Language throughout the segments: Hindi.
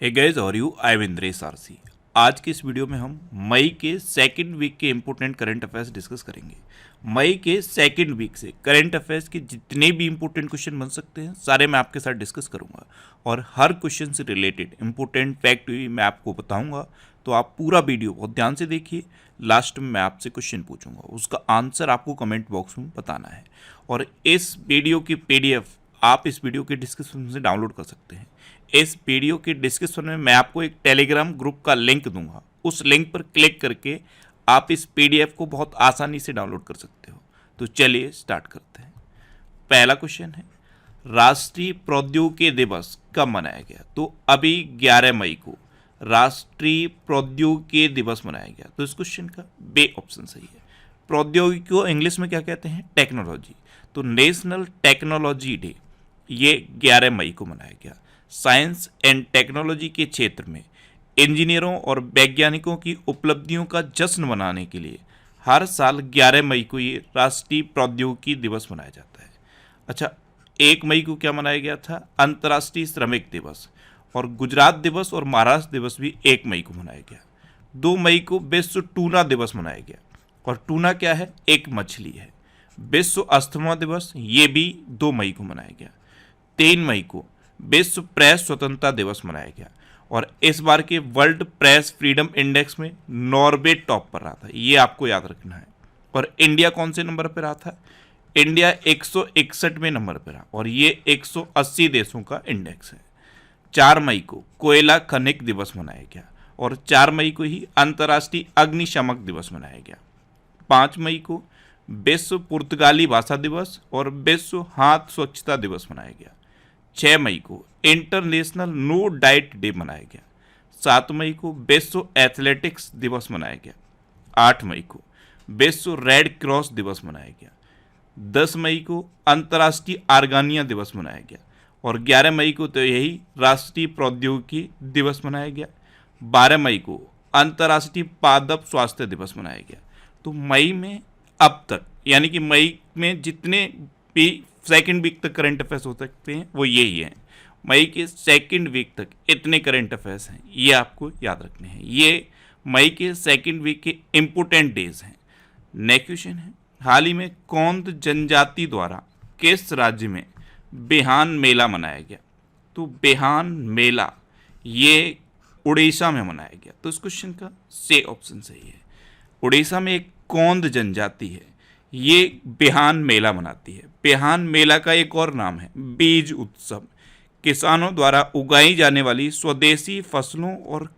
हे गाइस, और यू आई इंद्रेश आरसी। आज के इस वीडियो में हम मई के सेकंड वीक के इंपॉर्टेंट करंट अफेयर्स डिस्कस करेंगे। मई के सेकंड वीक से करंट अफेयर्स के जितने भी इंपॉर्टेंट क्वेश्चन बन सकते हैं सारे मैं आपके साथ डिस्कस करूंगा और हर क्वेश्चन से रिलेटेड इंपॉर्टेंट फैक्ट भी मैं आपको बताऊंगा। तो आप पूरा वीडियो बहुत ध्यान से देखिए। लास्ट में मैं आपसे क्वेश्चन पूछूंगा, उसका आंसर आपको कमेंट बॉक्स में बताना है। और इस वीडियो की PDF आप इस वीडियो के डिस्क्रिप्शन से डाउनलोड कर सकते हैं। इस वीडियो के डिस्क्रिप्शन में मैं आपको एक टेलीग्राम ग्रुप का लिंक दूंगा। उस लिंक पर क्लिक करके आप इस PDF को बहुत आसानी से डाउनलोड कर सकते हो। तो चलिए स्टार्ट करते हैं। पहला क्वेश्चन है, राष्ट्रीय प्रौद्योगिकी दिवस कब मनाया गया? तो अभी 11 मई को राष्ट्रीय प्रौद्योगिकी दिवस मनाया गया। तो इस क्वेश्चन का बे ऑप्शन सही है। प्रौद्योगिकी को इंग्लिश में क्या कहते हैं? टेक्नोलॉजी। तो नेशनल टेक्नोलॉजी डे ये 11 मई को मनाया गया। साइंस एंड टेक्नोलॉजी के क्षेत्र में इंजीनियरों और वैज्ञानिकों की उपलब्धियों का जश्न मनाने के लिए हर साल 11 मई को ये राष्ट्रीय प्रौद्योगिकी दिवस मनाया जाता है। अच्छा, 1 मई को क्या मनाया गया था? अंतर्राष्ट्रीय श्रमिक दिवस। और गुजरात दिवस और महाराष्ट्र दिवस भी 1 मई को मनाया गया। 2 मई को विश्व टूना दिवस मनाया गया। और टूना क्या है? एक मछली है। विश्व अस्थमा दिवस ये भी 2 मई को मनाया गया। 3 मई को विश्व प्रेस स्वतंत्रता दिवस मनाया गया। और इस बार के वर्ल्ड प्रेस फ्रीडम इंडेक्स में नॉर्वे टॉप पर रहा था, ये आपको याद रखना है। और इंडिया कौन से नंबर पर रहा था? इंडिया 161वें नंबर पर रहा और ये 180 देशों का इंडेक्स है। 4 मई को कोयला खनिक दिवस मनाया गया और 4 मई को ही अंतर्राष्ट्रीय अग्निशामक दिवस मनाया गया। 5 मई को विश्व पुर्तगाली भाषा दिवस और विश्व हाथ स्वच्छता दिवस मनाया गया। 6 मई को इंटरनेशनल नो डाइट डे मनाया गया। 7 मई को विश्व एथलेटिक्स दिवस मनाया गया। 8 मई को विश्व रेड क्रॉस दिवस मनाया गया। 10 मई को अंतर्राष्ट्रीय आर्गानिया दिवस मनाया गया। और 11 मई को तो यही राष्ट्रीय प्रौद्योगिकी दिवस मनाया गया। 12 मई को अंतर्राष्ट्रीय पादप स्वास्थ्य दिवस मनाया गया। तो मई में अब तक, यानी कि मई में जितने भी सेकंड वीक तक करंट अफेयर्स हो सकते हैं वो यही हैं। मई के सेकंड वीक तक इतने करंट अफेयर्स हैं, ये आपको याद रखने हैं। ये मई के सेकंड वीक के इम्पोर्टेंट डेज हैं। नेक्स्ट क्वेश्चन है, हाल ही में कौंध जनजाति द्वारा किस राज्य में बिहान मेला मनाया गया? तो बिहान मेला ये उड़ीसा में मनाया गया। तो इस क्वेश्चन का से ऑप्शन सही है। उड़ीसा में एक कौंध जनजाति है, ये बिहान मेला मनाती है। बिहान मेला का एक और नाम है बीज उत्सव। किसानों द्वारा उगाई जाने वाली स्वदेशी फसलों और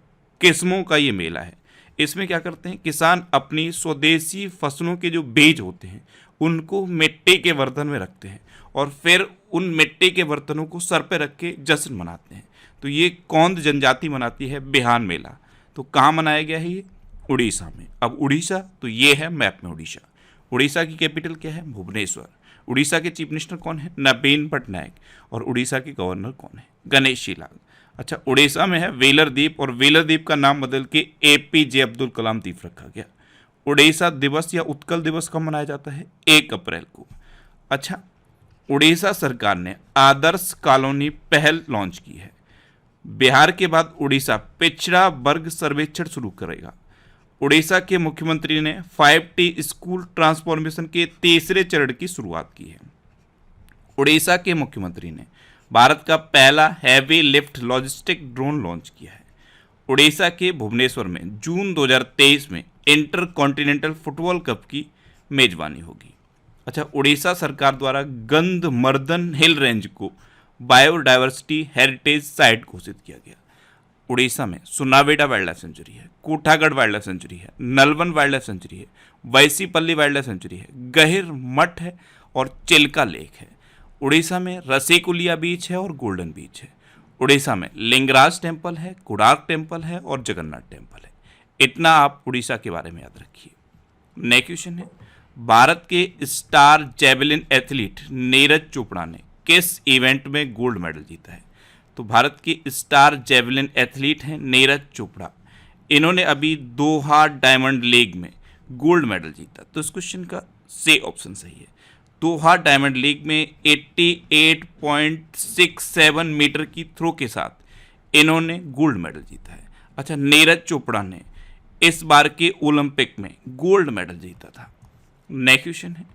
किस्मों का ये मेला है। इसमें क्या करते हैं? किसान अपनी स्वदेशी फसलों के जो बीज होते हैं उनको मिट्टी के बर्तन में रखते हैं और फिर उन मिट्टी के बर्तनों को सर पे रख के जश्न मनाते हैं। तो ये कौंध जनजाति मनाती है बिहान मेला। तो कहाँ मनाया गया है ये? उड़ीसा में। अब उड़ीसा तो ये है मैप में उड़ीसा। उड़ीसा की कैपिटल क्या है? भुवनेश्वर। उड़ीसा के चीफ मिनिस्टर कौन है? नवीन पटनायक। और उड़ीसा के गवर्नर कौन है? गणेशी लाल। अच्छा, उड़ीसा में है वेलर द्वीप और वेलर द्वीप का नाम बदल के APJ अब्दुल कलाम द्वीप रखा गया। उड़ीसा दिवस या उत्कल दिवस कब मनाया जाता है? 1 अप्रैल को। अच्छा, उड़ीसा सरकार ने आदर्श कॉलोनी पहल लॉन्च की है। बिहार के बाद उड़ीसा पिछड़ा वर्ग सर्वेक्षण शुरू करेगा। उड़ीसा के मुख्यमंत्री ने 5T स्कूल ट्रांसफॉर्मेशन के तीसरे चरण की शुरुआत की है। उड़ीसा के मुख्यमंत्री ने भारत का पहला heavy lift logistic drone launch किया है। उड़ीसा के भुवनेश्वर में जून 2023 में इंटर कॉन्टिनेंटल फुटबॉल कप की मेजबानी होगी। अच्छा, उड़ीसा सरकार द्वारा गंधमर्दन हिल रेंज को बायोडाइवर्सिटी हेरिटेज साइट घोषित किया गया। उड़ीसा में सुनावेडा वाइल्ड लाइफ सेंचुरी है, कोठागढ़ वाइल्ड लाइफ सेंचुरी है, नलवन वाइल्ड लाइफ सेंचुरी है, वैसीपल्ली वाइल्ड लाइफ सेंचुरी है, गहिर मठ है और चिल्का लेक है। उड़ीसा में रसीकुलिया बीच है और गोल्डन बीच है। उड़ीसा में लिंगराज टेम्पल है, कोणार्क टेम्पल है और जगन्नाथ टेम्पल है। इतना आप उड़ीसा के बारे में याद रखिए। नेक्स्ट क्वेश्चन है, भारत के star javelin athlete Neeraj Chopra ने किस इवेंट में गोल्ड मेडल जीता है? तो भारत की स्टार जेवलिन एथलीट हैं नीरज चोपड़ा। इन्होंने अभी दोहा डायमंड लीग में गोल्ड मेडल जीता। तो इस क्वेश्चन का से ऑप्शन सही है। दोहा डायमंड लीग में 88.67 मीटर की थ्रो के साथ इन्होंने गोल्ड मेडल जीता है। अच्छा, नीरज चोपड़ा ने इस बार के ओलंपिक में गोल्ड मेडल जीता था। नेक्स्ट क्वेश्चन है,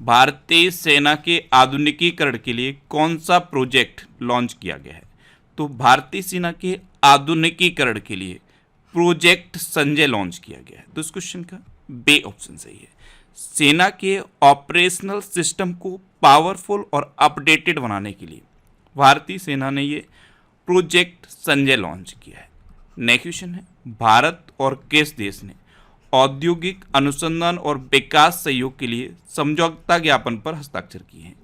भारतीय सेना के आधुनिकीकरण के लिए कौन सा प्रोजेक्ट लॉन्च किया गया है? तो भारतीय सेना के आधुनिकीकरण के लिए प्रोजेक्ट संजय लॉन्च किया गया है। तो इस क्वेश्चन का बे ऑप्शन सही है। सेना के ऑपरेशनल सिस्टम को पावरफुल और अपडेटेड बनाने के लिए भारतीय सेना ने ये प्रोजेक्ट संजय लॉन्च किया है। नेक्स्ट क्वेश्चन है, भारत और किस देश ने औद्योगिक अनुसंधान और विकास सहयोग के लिए समझौता ज्ञापन पर हस्ताक्षर किए हैं?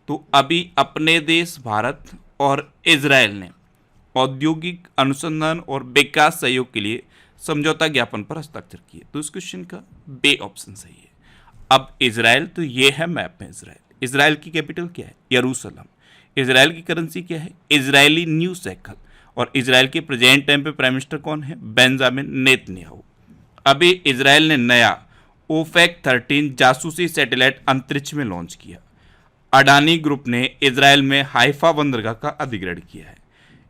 तो अभी अपने देश भारत और इजराइल ने औद्योगिक अनुसंधान और विकास सहयोग के लिए समझौता ज्ञापन पर हस्ताक्षर किए। तो इस क्वेश्चन का बे ऑप्शन सही है। अब इजराइल, तो ये है मैप में इजराइल। इजराइल की कैपिटल क्या है? यरूशलेम। इजराइल की करेंसी क्या है? Israeli new shackle. और इजराइल के प्रेजेंट टाइम पे प्राइम मिनिस्टर कौन है? Benjamin Netanyahu. अभी इजराइल ने नया ओफेक 13 जासूसी सैटेलाइट अंतरिक्ष में लॉन्च किया। अडानी ग्रुप ने इजराइल में हाइफा बंदरगाह का अधिग्रहण किया है।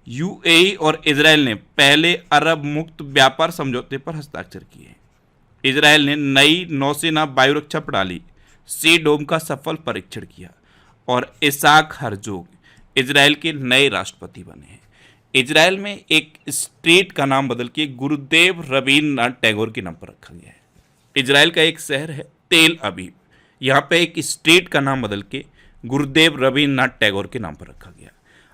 यूएई और इजराइल ने पहले अरब मुक्त व्यापार समझौते पर हस्ताक्षर किए। इजराइल ने नई नौसेना वायुरक्षा प्रणाली सी डोम का सफल परीक्षण किया। और इसाक हरजोग इजराइल के नए राष्ट्रपति बने हैं। इजराइल में एक स्ट्रीट का नाम बदल के गुरुदेव रवींद्रनाथ टैगोर के नाम पर रखा गया है। इजराइल का एक शहर है तेल अबीब, यहाँ पे एक स्ट्रीट का नाम बदल के गुरुदेव रवींद्रनाथ टैगोर के नाम पर रखा गया।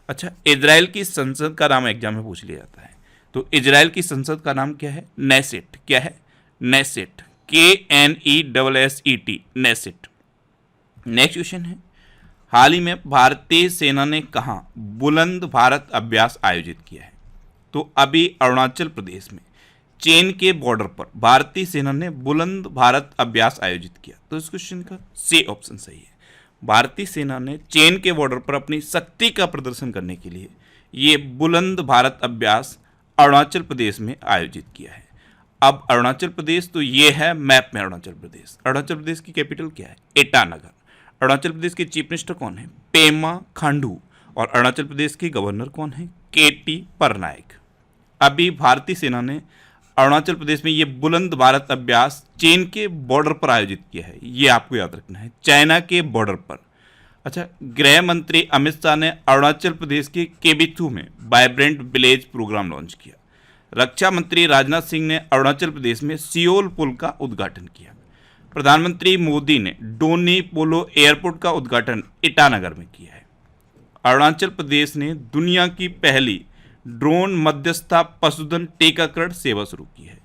अच्छा, इजराइल की संसद का नाम एग्जाम में पूछ लिया जाता है। तो इजराइल की संसद का नाम क्या है? नेसेट। क्या है? Knesset. KNESSET, Knesset. Next question है, हाल ही में भारतीय सेना ने कहाँ बुलंद भारत अभ्यास आयोजित किया है? तो अभी अरुणाचल प्रदेश में चीन के बॉर्डर पर भारतीय सेना ने बुलंद भारत अभ्यास आयोजित किया। तो इस क्वेश्चन का सी ऑप्शन सही है। भारतीय सेना ने चीन के बॉर्डर पर अपनी शक्ति का प्रदर्शन करने के लिए ये बुलंद भारत अभ्यास अरुणाचल प्रदेश में आयोजित किया है। अब अरुणाचल प्रदेश, तो ये है मैप में अरुणाचल प्रदेश। अरुणाचल प्रदेश की कैपिटल क्या है? ईटानगर। अरुणाचल प्रदेश के चीफ मिनिस्टर कौन है? पेमा खांडू। और अरुणाचल प्रदेश के गवर्नर कौन है? KT पटनायक। अभी भारतीय सेना ने अरुणाचल प्रदेश में ये बुलंद भारत अभ्यास चीन के बॉर्डर पर आयोजित किया है। ये आपको याद रखना है, चाइना के बॉर्डर पर। अच्छा, गृह मंत्री अमित शाह ने अरुणाचल प्रदेश के केबिथू में वाइब्रेंट विलेज प्रोग्राम लॉन्च किया। रक्षा मंत्री राजनाथ सिंह ने अरुणाचल प्रदेश में सियोल पुल का उद्घाटन किया। प्रधानमंत्री मोदी ने डोनी पोलो एयरपोर्ट का उद्घाटन ईटानगर में किया है। अरुणाचल प्रदेश ने दुनिया की पहली ड्रोन मध्यस्थता पशुधन टीकाकरण सेवा शुरू की है।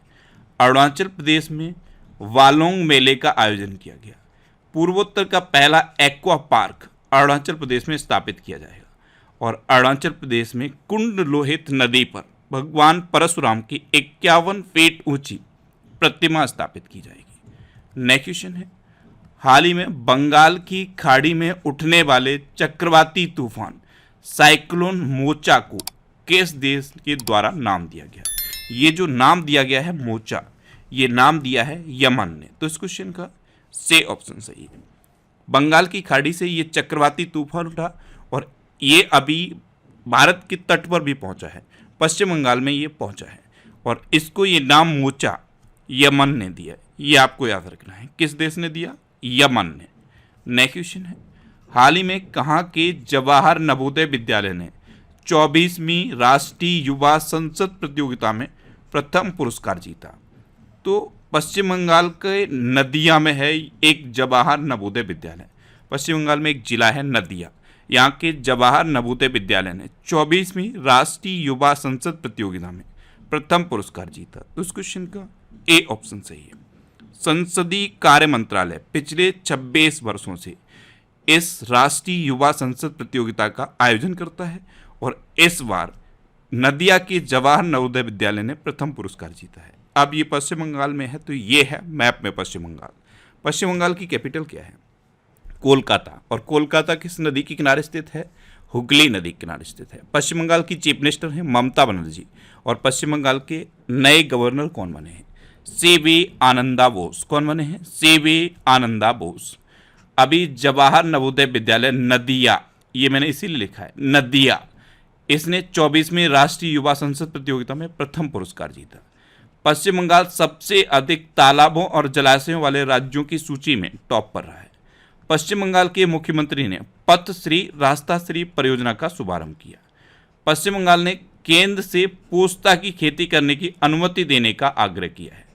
अरुणाचल प्रदेश में वालोंग मेले का आयोजन किया गया। पूर्वोत्तर का पहला एक्वा पार्क अरुणाचल प्रदेश में स्थापित किया जाएगा। और अरुणाचल प्रदेश में कुंड लोहित नदी पर भगवान परशुराम की 51 फीट ऊंची प्रतिमा स्थापित की जाएगी। नेक्स्ट क्वेश्चन है, हाल ही में बंगाल की खाड़ी में उठने वाले चक्रवाती तूफान साइक्लोन मोचा को किस देश के द्वारा नाम दिया गया? ये जो नाम दिया गया है मोचा, ये नाम दिया है यमन ने। तो इस क्वेश्चन का से ऑप्शन सही है। बंगाल की खाड़ी से ये चक्रवाती तूफान उठा और ये अभी भारत के तट पर भी पहुंचा है, पश्चिम बंगाल में ये पहुंचा है। और इसको ये नाम मोचा यमन ने दिया है, ये आपको याद रखना है। किस देश ने दिया? यमन ने। नेक्स्ट क्वेश्चन है, हाल ही में कहाँ के जवाहर नवोदय विद्यालय ने 24वीं राष्ट्रीय युवा संसद प्रतियोगिता में प्रथम पुरस्कार जीता? तो पश्चिम बंगाल के नदिया में है एक जवाहर नवोदय विद्यालय। पश्चिम बंगाल में एक जिला है नदिया, यहाँ के जवाहर नवोदय विद्यालय ने 24वीं राष्ट्रीय युवा संसद प्रतियोगिता में प्रथम पुरस्कार जीता। तो इस क्वेश्चन का ए ऑप्शन सही है। संसदीय कार्य मंत्रालय पिछले 26 वर्षों से इस राष्ट्रीय युवा संसद प्रतियोगिता का आयोजन करता है और इस बार नदिया के जवाहर नवोदय विद्यालय ने प्रथम पुरस्कार जीता है। अब ये पश्चिम बंगाल में है, तो ये है मैप में पश्चिम बंगाल। पश्चिम बंगाल की कैपिटल क्या है? कोलकाता। और कोलकाता किस नदी के किनारे स्थित है? हुगली नदी के किनारे स्थित है। पश्चिम बंगाल की चीफ मिनिस्टर हैं ममता बनर्जी। और पश्चिम बंगाल के नए गवर्नर कौन बने हैं? CV आनंदा बोस। कौन बने हैं? CV आनंदा बोस। अभी जवाहर नवोदय विद्यालय नदिया, ये मैंने इसीलिए लिखा है नदिया, इसने 24वीं राष्ट्रीय युवा संसद प्रतियोगिता में प्रथम पुरस्कार जीता। पश्चिम बंगाल सबसे अधिक तालाबों और जलाशयों वाले राज्यों की सूची में टॉप पर रहा है। पश्चिम बंगाल के मुख्यमंत्री ने पथश्री रास्ताश्री परियोजना का शुभारंभ किया। पश्चिम बंगाल ने केंद्र से पोस्ता की खेती करने की अनुमति देने का आग्रह किया है।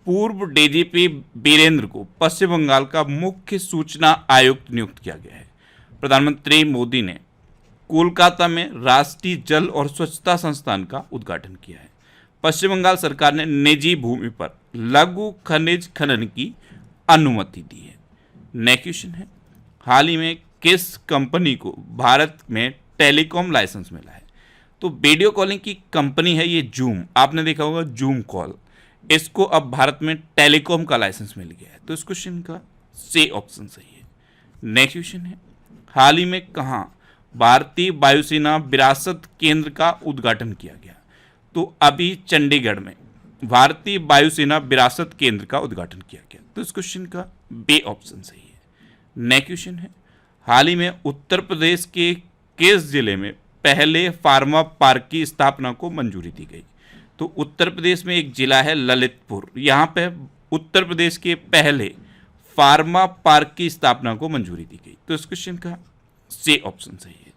पूर्व डीजीपी बीरेंद्र को पश्चिम बंगाल का मुख्य सूचना आयुक्त नियुक्त किया गया है। प्रधानमंत्री मोदी ने कोलकाता में राष्ट्रीय जल और स्वच्छता संस्थान का उद्घाटन किया है। पश्चिम बंगाल सरकार ने निजी भूमि पर लघु खनिज खनन की अनुमति दी है। नेक्स्ट क्वेश्चन है, हाल ही में किस कंपनी को भारत में टेलीकॉम लाइसेंस मिला है? तो वीडियो कॉलिंग की कंपनी है ये जूम। आपने देखा होगा जूम कॉल, इसको अब भारत में टेलीकॉम का लाइसेंस मिल गया है। तो इस क्वेश्चन का सी ऑप्शन सही है। नेक्स्ट क्वेश्चन है, हाल ही में कहाँ भारतीय वायुसेना विरासत केंद्र का उद्घाटन किया गया? तो अभी चंडीगढ़ में भारतीय वायुसेना विरासत केंद्र का उद्घाटन किया गया। तो इस क्वेश्चन का बी ऑप्शन सही है। नेक्स्ट क्वेश्चन है, हाल ही में उत्तर प्रदेश के किस जिले में पहले फार्मा पार्क की स्थापना को मंजूरी दी गई? तो उत्तर प्रदेश में एक जिला है ललितपुर, यहाँ पे उत्तर प्रदेश के पहले फार्मा पार्क की स्थापना को मंजूरी दी गई। तो इस क्वेश्चन का सी ऑप्शन सही है।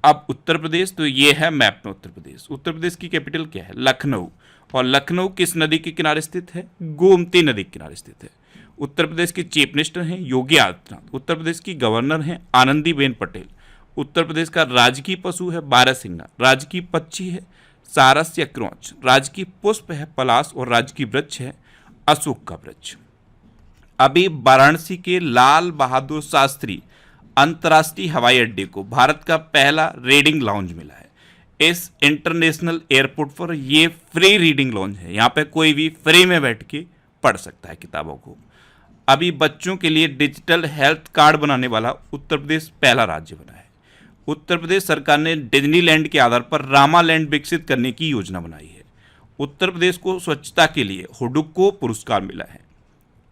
अब उत्तर प्रदेश, तो ये है मैप में उत्तर प्रदेश। उत्तर प्रदेश की कैपिटल क्या है? लखनऊ। और लखनऊ किस नदी के किनारे स्थित है? गोमती नदी के किनारे स्थित है। उत्तर प्रदेश के चीफ मिनिस्टर हैं योगी आदित्यनाथ। उत्तर प्रदेश की गवर्नर हैं आनंदीबेन पटेल। उत्तर प्रदेश का राजकीय पशु है बारहसिंगा। राजकीय पक्षी है सारस या क्रोच। राजकीय पुष्प है पलाश और राजकीय वृक्ष है अशोक का वृक्ष। अभी वाराणसी के लाल बहादुर शास्त्री अंतर्राष्ट्रीय हवाई अड्डे को भारत का पहला रीडिंग लाउंज मिला है। इस इंटरनेशनल एयरपोर्ट पर ये फ्री रीडिंग लाउंज है, यहाँ पे कोई भी फ्री में बैठ के पढ़ सकता है किताबों को। अभी बच्चों के लिए डिजिटल हेल्थ कार्ड बनाने वाला उत्तर प्रदेश पहला राज्य बना है। उत्तर प्रदेश सरकार ने डिज्नीलैंड के आधार पर रामालैंड विकसित करने की योजना बनाई है। उत्तर प्रदेश को स्वच्छता के लिए हुडुको पुरस्कार मिला है।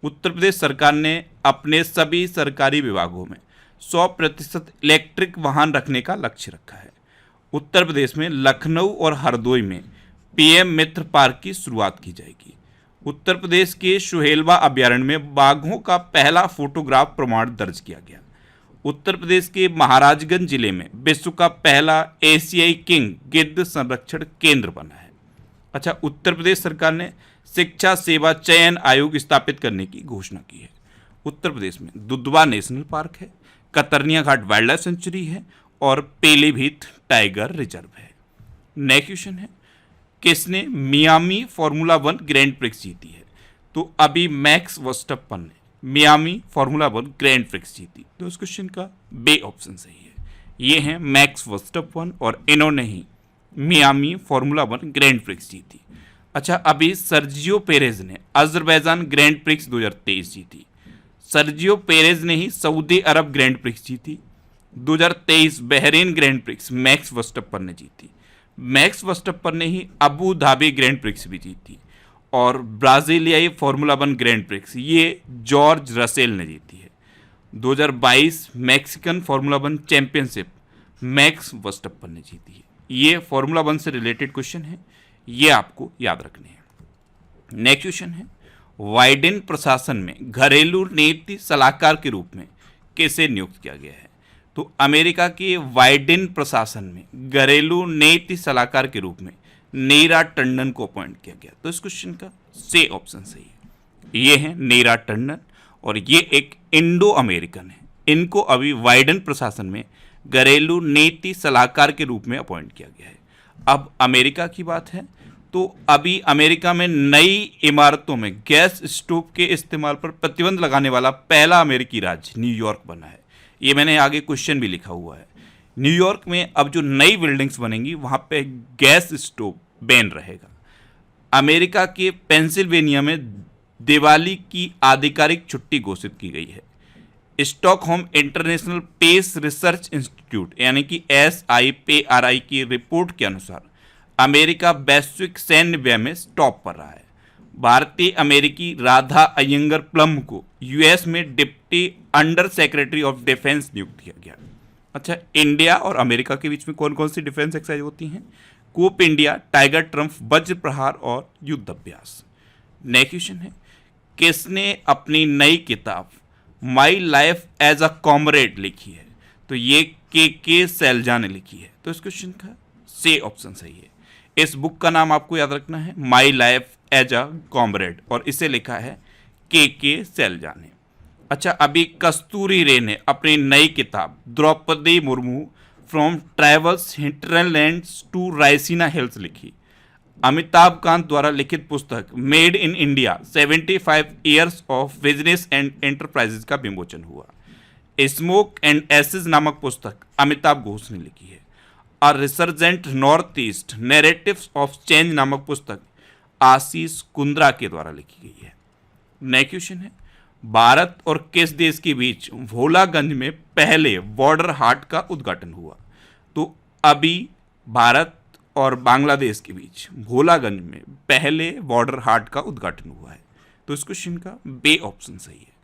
उत्तर प्रदेश सरकार ने अपने सभी सरकारी विभागों में 100% इलेक्ट्रिक वाहन रखने का लक्ष्य रखा है। उत्तर प्रदेश में लखनऊ और हरदोई में पीएम मित्र पार्क की शुरुआत की जाएगी। उत्तर प्रदेश के सुहेलवा अभ्यारण्य में बाघों का पहला फोटोग्राफ प्रमाण दर्ज किया गया। उत्तर प्रदेश के महाराजगंज जिले में विश्व का पहला एशियाई किंग गिद्ध संरक्षण केंद्र बना है। अच्छा, उत्तर प्रदेश सरकार ने शिक्षा सेवा चयन आयोग स्थापित करने की घोषणा की है। उत्तर प्रदेश में दुधवा नेशनल पार्क है, कतरनिया घाट वाइल्ड लाइफ सेंचुरी है और पीलीभीत टाइगर रिजर्व है। नेक्स्ट क्वेश्चन है, किसने मियामी फार्मूला 1 ग्रैंड प्रिक्स जीती है? तो अभी मैक्स वर्स्टैपेन ने मियामी फार्मूला 1 ग्रैंड प्रिक्स जीती। तो इस क्वेश्चन का बी ऑप्शन सही है। ये हैं मैक्स वर्स्टैपेन और इन्होंने ही मियामी फार्मूला 1 ग्रैंड प्रिक्स जीती। अच्छा, अभी सर्जियो पेरेज ने अजरबैजान ग्रैंड प्रिक्स 2023 जीती। सर्जियो पेरेज ने ही सऊदी अरब ग्रैंड प्रिक्स जीती। 2023 Bahrain grand prix max Verstappen ने जीती। मैक्स वर्स्टैपेन ने ही अबू धाबी ग्रैंड प्रिक्स भी जीती। और ब्राजीलियाई फार्मूला 1 ग्रैंड प्रिक्स ये जॉर्ज रसेल ने जीती है। 2022 Mexican formula 1 championship max Verstappen ने जीती है। ये फार्मूला 1 से रिलेटेड क्वेश्चन है, ये आपको याद रखने हैं। नेक्स्ट क्वेश्चन है, बाइडेन प्रशासन में घरेलू नीति सलाहकार के रूप में किसे नियुक्त किया गया है? तो अमेरिका के बाइडेन प्रशासन में घरेलू नीति सलाहकार के रूप में नीरा टंडन को अपॉइंट किया गया। तो इस क्वेश्चन का सी ऑप्शन सही है। ये है नीरा टंडन और ये एक इंडो अमेरिकन है। इनको अभी बाइडेन प्रशासन में घरेलू नीति सलाहकार के रूप में अपॉइंट किया गया है। अब अमेरिका की बात है तो अभी अमेरिका में नई इमारतों में गैस स्टोव के इस्तेमाल पर प्रतिबंध लगाने वाला पहला अमेरिकी राज्य न्यूयॉर्क बना है। ये मैंने आगे क्वेश्चन भी लिखा हुआ है। न्यूयॉर्क में अब जो नई बिल्डिंग्स बनेंगी वहाँ पे गैस स्टोव बैन रहेगा। अमेरिका के पेंसिल्वेनिया में दिवाली की आधिकारिक छुट्टी घोषित की गई है। Stockholm International Peace Research Institute यानी कि SIPRI की रिपोर्ट के अनुसार अमेरिका वैश्विक सैन्य व्यय में टॉप पर रहा है। भारतीय अमेरिकी राधा अयंगर प्लम को US में deputy under secretary of defence नियुक्त किया गया। अच्छा, इंडिया और अमेरिका के बीच में कौन कौन सी डिफेंस एक्सरसाइज होती हैं? कूप इंडिया, टाइगर ट्रम्प, वज्र प्रहार और युद्ध अभ्यास। नेक्स्ट क्वेश्चन है, किसने अपनी नई किताब My Life as a Comrade लिखी है? तो ये के सैलजा ने लिखी है। तो इस क्वेश्चन का सी ऑप्शन सही है। इस बुक का नाम आपको याद रखना है, My Life as a Comrade, और इसे लिखा है के सैलजा ने। अच्छा, अभी कस्तूरी रे ने अपनी नई किताब Draupadi Murmu From Travels Hinterlands to Raisina Hills लिखी। अमिताभ कांत द्वारा लिखित पुस्तक Made in India 75 Years of Business and Enterprises का विमोचन हुआ। स्मोक एंड एसेस नामक पुस्तक अमिताभ घोष ने लिखी है। A resurgent north east narratives of change नामक पुस्तक आशीष कुंद्रा के द्वारा लिखी गई है। नेक्स्ट क्वेश्चन है, भारत और किस देश के बीच भोलागंज में पहले बॉर्डर हाट का उद्घाटन हुआ? तो अभी भारत और बांग्लादेश के बीच भोलागंज में पहले बॉर्डर हाट का उद्घाटन हुआ है। तो इस क्वेश्चन का बे ऑप्शन सही है।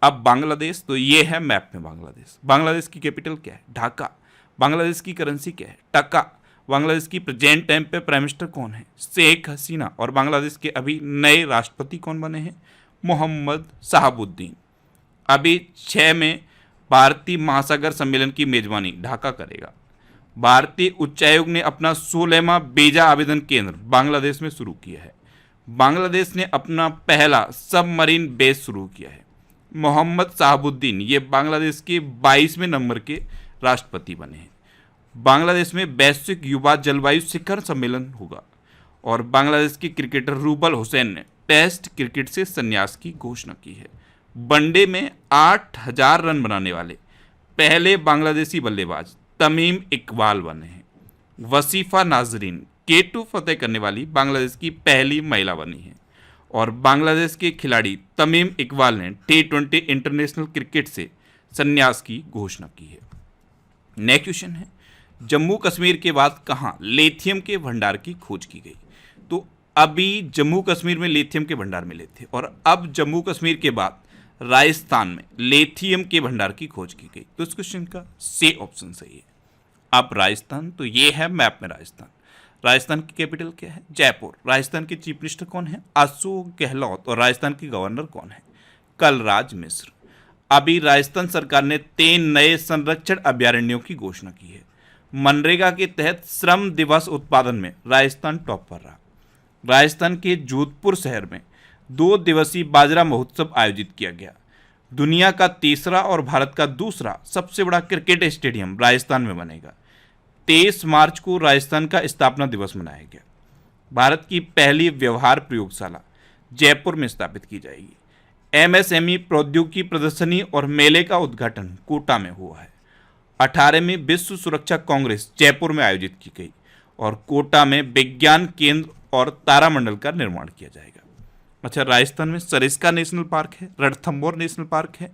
अब बांग्लादेश, तो ये है मैप में बांग्लादेश। बांग्लादेश की कैपिटल क्या है? ढाका। बांग्लादेश की करेंसी क्या है? टका। बांग्लादेश की प्रेजेंट टाइम पे प्राइम मिनिस्टर कौन है? शेख हसीना। और बांग्लादेश के अभी नए राष्ट्रपति कौन बने हैं? मोहम्मद शहाबुद्दीन। अभी 6 में भारतीय महासागर सम्मेलन की मेजबानी ढाका करेगा। भारतीय उच्चायोग ने अपना 16वां वीजा आवेदन केंद्र बांग्लादेश में शुरू किया है। बांग्लादेश ने अपना पहला सबमरीन बेस शुरू किया है। मोहम्मद शहाबुद्दीन ये बांग्लादेश के 22वें नंबर के राष्ट्रपति बने हैं। बांग्लादेश में वैश्विक युवा जलवायु शिखर सम्मेलन होगा। और बांग्लादेश के क्रिकेटर रूबल हुसैन ने टेस्ट क्रिकेट से संन्यास की घोषणा की है। वनडे में 8000 रन बनाने वाले पहले बांग्लादेशी बल्लेबाज तमीम इकबाल बने हैं। वसीफा नाजरीन K2 फतेह करने वाली बांग्लादेश की पहली महिला बनी है। और बांग्लादेश के खिलाड़ी तमीम इकबाल ने T20 इंटरनेशनल क्रिकेट से संन्यास की घोषणा की है। नेक्स्ट क्वेश्चन है, जम्मू कश्मीर के बाद कहाँ लिथियम के भंडार की खोज की गई? तो अभी जम्मू कश्मीर में लिथियम के भंडार मिले थे, और अब जम्मू कश्मीर के बाद राजस्थान में लिथियम के भंडार की खोज की गई। तो इस क्वेश्चन का सी ऑप्शन सही है। अब राजस्थान, तो ये है मैप में राजस्थान। राजस्थान की कैपिटल क्या है? जयपुर। राजस्थान के चीफ मिनिस्टर कौन है? अशोक गहलोत। और राजस्थान के गवर्नर कौन है? कलराज मिश्र। अभी राजस्थान सरकार ने 3 नए संरक्षण अभयारण्यों की घोषणा की है। मनरेगा के तहत श्रम दिवस उत्पादन में राजस्थान टॉप पर रहा। राजस्थान के जोधपुर शहर में 2 दिवसीय बाजरा महोत्सव आयोजित किया गया। दुनिया का तीसरा और भारत का दूसरा सबसे बड़ा क्रिकेट स्टेडियम राजस्थान में बनेगा। 23 मार्च को राजस्थान का स्थापना दिवस मनाया गया। भारत की पहली व्यवहार प्रयोगशाला जयपुर में स्थापित की जाएगी। MSME प्रौद्योगिकी प्रदर्शनी और मेले का उद्घाटन कोटा में हुआ है। 18वीं विश्व सुरक्षा कांग्रेस जयपुर में आयोजित की गई। और कोटा में विज्ञान केंद्र और तारामंडल का निर्माण किया जाएगा। अच्छा, राजस्थान में सरिस्का नेशनल पार्क है, रणथंभौर नेशनल पार्क है,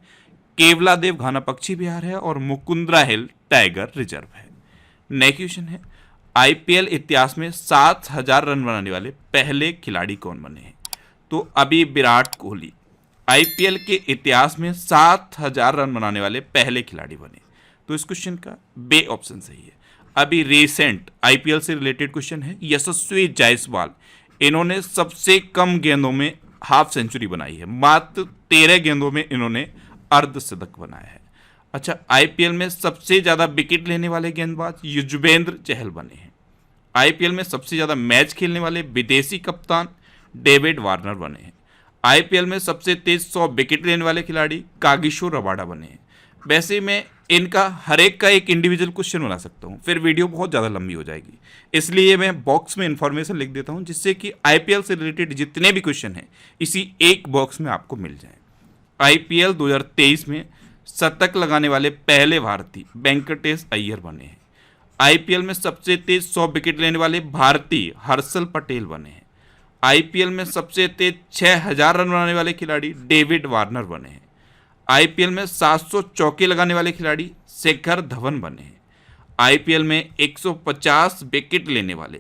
केवलादेव घाना पक्षी विहार है और मुकुंदरा हिल टाइगर रिजर्व है। नेक्स्ट क्वेश्चन है, IPL इतिहास में 7000 रन बनाने वाले पहले खिलाड़ी कौन बने हैं? तो अभी विराट कोहली IPL के इतिहास में 7000 रन बनाने वाले पहले खिलाड़ी बने। तो इस क्वेश्चन का बे ऑप्शन सही है। अभी रिसेंट IPL से रिलेटेड क्वेश्चन है, यशस्वी जायसवाल, इन्होंने सबसे कम गेंदों में हाफ सेंचुरी बनाई है। मात्र 13 गेंदों में इन्होंने अर्धशतक बनाया है। अच्छा, IPL में सबसे ज़्यादा विकेट लेने वाले गेंदबाज युजवेंद्र चहल बने हैं। IPL में सबसे ज़्यादा मैच खेलने वाले विदेशी कप्तान डेविड वार्नर बने हैं। IPL में सबसे तेज 100 विकेट लेने वाले खिलाड़ी कागिसो रबाडा बने हैं। वैसे मैं इनका हर एक का एक इंडिविजुअल क्वेश्चन बना सकता हूँ, फिर वीडियो बहुत ज़्यादा लंबी हो जाएगी, इसलिए मैं बॉक्स में इन्फॉर्मेशन लिख देता हूँ, जिससे कि IPL से रिलेटेड जितने भी क्वेश्चन हैं इसी एक बॉक्स में आपको मिल जाएं। IPL 2023 में शतक लगाने वाले पहले भारतीय वेंकटेश अय्यर बने हैं। IPL में सबसे तेज 100 विकेट लेने वाले भारतीय हर्षल पटेल बने हैं। IPL में सबसे तेज 6000 रन बनाने वाले खिलाड़ी डेविड वार्नर बने हैं। IPL में 700 चौके लगाने वाले खिलाड़ी शिखर धवन बने हैं। IPL में 150 विकेट लेने वाले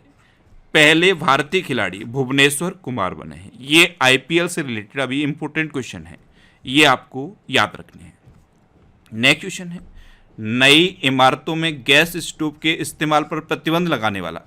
पहले भारतीय खिलाड़ी भुवनेश्वर कुमार बने हैं। ये IPL से रिलेटेड अभी इंपॉर्टेंट क्वेश्चन है, ये आपको याद रखने हैं। नेक्स्ट क्वेश्चन है, नई इमारतों में गैस स्टोव के इस्तेमाल पर प्रतिबंध लगाने वाला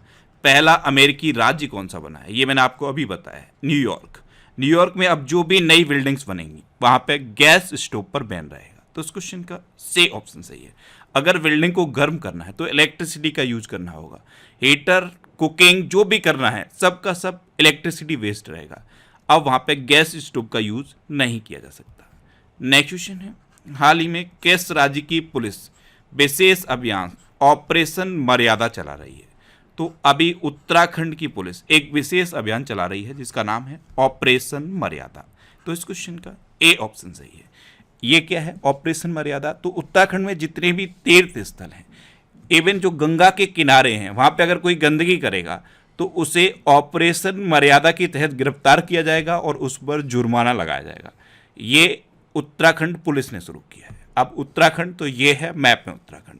पहला अमेरिकी राज्य कौन सा बना है? ये मैंने आपको अभी बताया है, न्यूयॉर्क। न्यूयॉर्क में अब जो भी नई बिल्डिंग्स बनेंगी वहां पे गैस स्टोव पर बैन रहेगा। तो इस क्वेश्चन का सी ऑप्शन सही है। अगर बिल्डिंग को गर्म करना है तो इलेक्ट्रिसिटी का यूज करना होगा। हीटर, कुकिंग जो भी करना है सबका सब इलेक्ट्रिसिटी वेस्ट रहेगा। अब वहां पे गैस स्टोव का यूज नहीं किया जा सकता। नेक्स्ट क्वेश्चन है, हाल ही में किस राज्य की पुलिस विशेष अभियान ऑपरेशन मर्यादा चला रही है? तो अभी उत्तराखंड की पुलिस एक विशेष अभियान चला रही है जिसका नाम है ऑपरेशन मर्यादा। तो इस क्वेश्चन का ए ऑप्शन सही है। ये क्या है ऑपरेशन मर्यादा? तो उत्तराखंड में जितने भी तीर्थ स्थल हैं, इवन जो गंगा के किनारे हैं, वहां पे अगर कोई गंदगी करेगा तो उसे ऑपरेशन मर्यादा के तहत गिरफ्तार किया जाएगा और उस पर जुर्माना लगाया जाएगा। ये उत्तराखंड पुलिस ने शुरू किया है। अब उत्तराखंड तो ये है मैप में उत्तराखंड।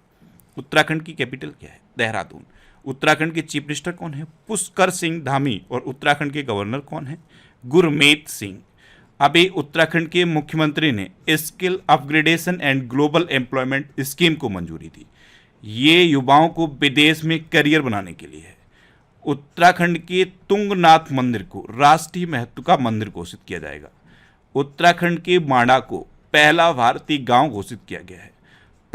उत्तराखंड की कैपिटल क्या है? देहरादून। उत्तराखंड के चीफ मिनिस्टर कौन है? पुष्कर सिंह धामी। और उत्तराखंड के गवर्नर कौन है? गुरमीत सिंह। अभी उत्तराखंड के मुख्यमंत्री ने skill upgradation and global employment scheme को मंजूरी दी। ये युवाओं को विदेश में करियर बनाने के लिए है। उत्तराखंड के तुंगनाथ मंदिर को राष्ट्रीय महत्व का मंदिर घोषित किया जाएगा। उत्तराखंड के मांडा को पहला भारतीय गांव घोषित किया गया है।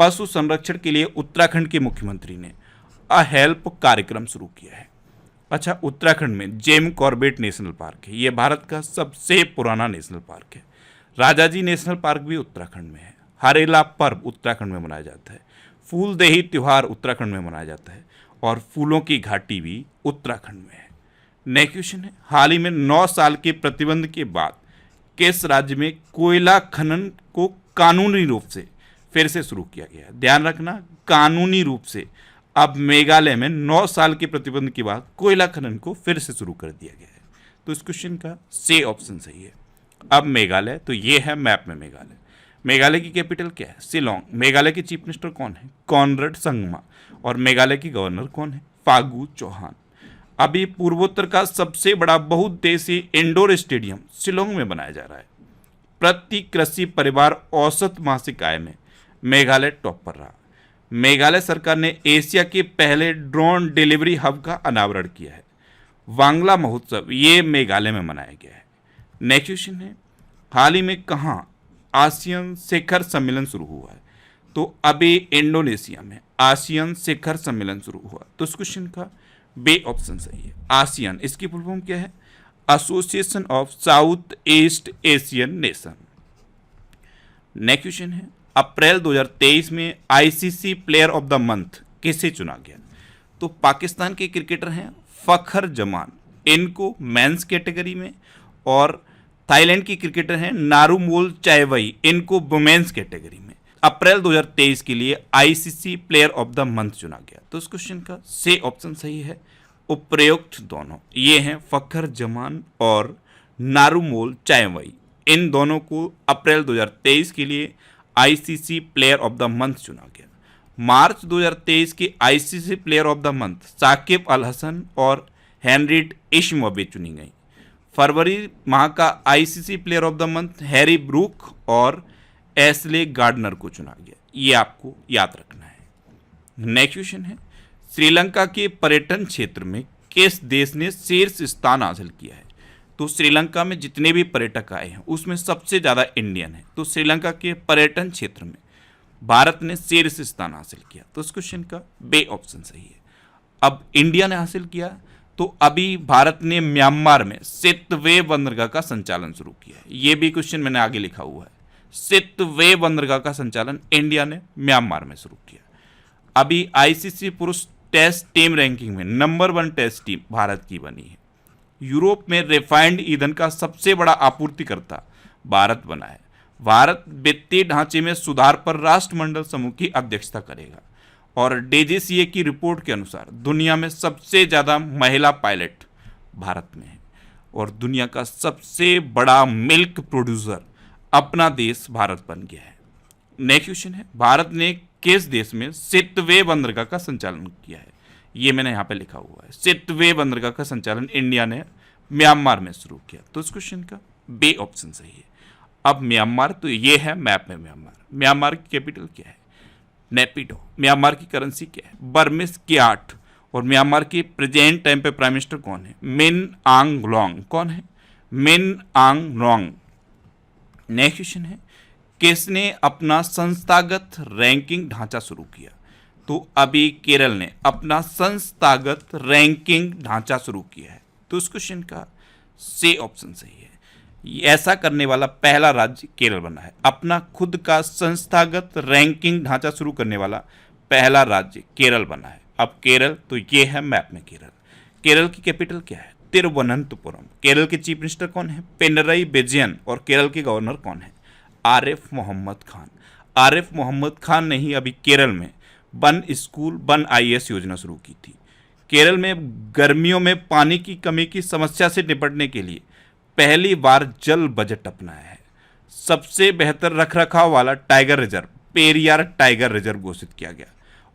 पशु संरक्षण के लिए उत्तराखंड के मुख्यमंत्री ने अ हेल्प कार्यक्रम शुरू किया है। अच्छा, उत्तराखंड में जिम कॉर्बेट नेशनल पार्क है। ये भारत का सबसे पुराना नेशनल पार्क है। राजाजी नेशनल पार्क भी उत्तराखंड में है। हरेला पर्व उत्तराखंड में मनाया जाता है। फूलदेही त्योहार उत्तराखंड में मनाया जाता है और फूलों की घाटी भी उत्तराखंड में है। नेक्स्ट क्वेश्चन है, हाल ही में 9 साल के प्रतिबंध के बाद किस राज्य में कोयला खनन को कानूनी रूप से फिर से शुरू किया गया है? ध्यान रखना, कानूनी रूप से। अब मेघालय में 9 साल के प्रतिबंध के बाद कोयला खनन को फिर से शुरू कर दिया गया है। तो इस क्वेश्चन का सी ऑप्शन सही है। अब मेघालय तो ये है मैप में मेघालय। मेघालय की कैपिटल क्या है? शिलोंग। मेघालय के चीफ मिनिस्टर कौन है? कॉनरेड संगमा। और मेघालय की गवर्नर कौन है? फागू चौहान। अभी पूर्वोत्तर का सबसे बड़ा बहुउद्देशीय इंडोर स्टेडियम शिलोंग में बनाया जा रहा है। प्रति कृषि परिवार औसत मासिक आय में मेघालय टॉप पर रहा। मेघालय सरकार ने एशिया के पहले ड्रोन डिलीवरी हब का अनावरण किया है। वांगला महोत्सव ये मेघालय में मनाया गया है। नेक्स्ट क्वेश्चन है, हाल ही में कहाँ आसियान शिखर सम्मेलन शुरू हुआ है? तो अभी इंडोनेशिया में आसियान शिखर सम्मेलन शुरू हुआ। तो इस क्वेश्चन का बी ऑप्शन सही है। आसियान इसकी फुल फॉर्म क्या है? Association of south east Asian nation. Next question है, अप्रैल 2023 में ICC player of the month किसे चुना गया? तो पाकिस्तान के क्रिकेटर हैं फखर जमान, इनको मेंस कैटेगरी में, और थाईलैंड की क्रिकेटर हैं नारुमोल चायवई, इनको वुमेन्स कैटेगरी में। अप्रैल 2023 के लिए ICC player of the month चुना गया। तो इस क्वेश्चन का सी ऑप्शन सही है। उपयुक्त दोनों ये हैं फखर जमान और नारुमोल चायवई, इन दोनों को अप्रैल 2023 के लिए ICC player of the month चुना गया। मार्च 2023 के ICC player of the month Shakib Al Hasan और हेनरिट इश्मोबे चुनी गई। फरवरी माह का ICC player of the month Harry Brook और एस्ले गार्डनर को चुना गया। ये आपको याद रखना है। नेक्स्ट क्वेश्चन है, श्रीलंका के पर्यटन क्षेत्र में किस देश ने शीर्ष स्थान हासिल किया है? तो श्रीलंका में जितने भी पर्यटक आए हैं उसमें सबसे ज़्यादा इंडियन है। तो श्रीलंका के पर्यटन क्षेत्र में भारत ने शीर्ष स्थान हासिल किया। तो इस क्वेश्चन का बी ऑप्शन सही है। अब इंडिया ने हासिल किया तो अभी भारत ने म्यांमार में सितवे बंदरगाह का संचालन शुरू किया है। ये भी क्वेश्चन मैंने आगे लिखा हुआ है। सितवे बंदरगाह का संचालन इंडिया ने म्यांमार में शुरू किया। अभी आईसीसी पुरुष टेस्ट टीम रैंकिंग में नंबर 1 टेस्ट टीम भारत की बनी है। यूरोप में रिफाइंड ईंधन का सबसे बड़ा आपूर्तिकर्ता भारत बना है। भारत वित्तीय ढांचे में सुधार पर राष्ट्रमंडल समूह की अध्यक्षता करेगा। और डीजीसीए की रिपोर्ट के अनुसार दुनिया में सबसे ज़्यादा महिला पायलट भारत में है। और दुनिया का सबसे बड़ा मिल्क प्रोड्यूसर अपना देश भारत बन गया है। नेक्स्ट क्वेश्चन है, भारत ने किस देश में सितवे बंदरगाह का संचालन किया है? ये मैंने यहाँ पे लिखा हुआ है। सितवे बंदरगाह का संचालन इंडिया ने म्यांमार में शुरू किया। तो इस क्वेश्चन का बी ऑप्शन सही है। अब म्यांमार तो ये है मैप में म्यांमार। म्यांमार की कैपिटल क्या है? नेपिडो। म्यांमार की करेंसी क्या है? Burmese CAT. और म्यांमार के प्रेजेंट टाइम पे प्राइम मिनिस्टर कौन है? मिन आंग लॉन्ग। कौन है? मिन आंग लॉन्ग। नेक्स्ट क्वेश्चन है, किसने अपना संस्थागत रैंकिंग ढांचा शुरू किया? तो अभी केरल ने अपना संस्थागत रैंकिंग ढांचा शुरू किया है। तो इस क्वेश्चन का सी ऑप्शन सही है। ऐसा करने वाला पहला राज्य केरल बना है। अपना खुद का संस्थागत रैंकिंग ढांचा शुरू करने वाला पहला राज्य केरल बना है। अब केरल, तो ये है मैप में केरल। केरल की कैपिटल क्या है? तिरुवनंतपुरम। केरल के चीफ मिनिस्टर कौन है? पिनरई विजयन। और केरल के गवर्नर कौन है? आरिफ मोहम्मद खान। आरिफ मोहम्मद खान ने ही अभी केरल में वन स्कूल वन IAS योजना शुरू की थी। केरल में गर्मियों में पानी की कमी की समस्या से निपटने के लिए पहली बार जल बजट अपनाया है। सबसे बेहतर रखरखाव वाला tiger reserve Periyar tiger reserve घोषित किया गया।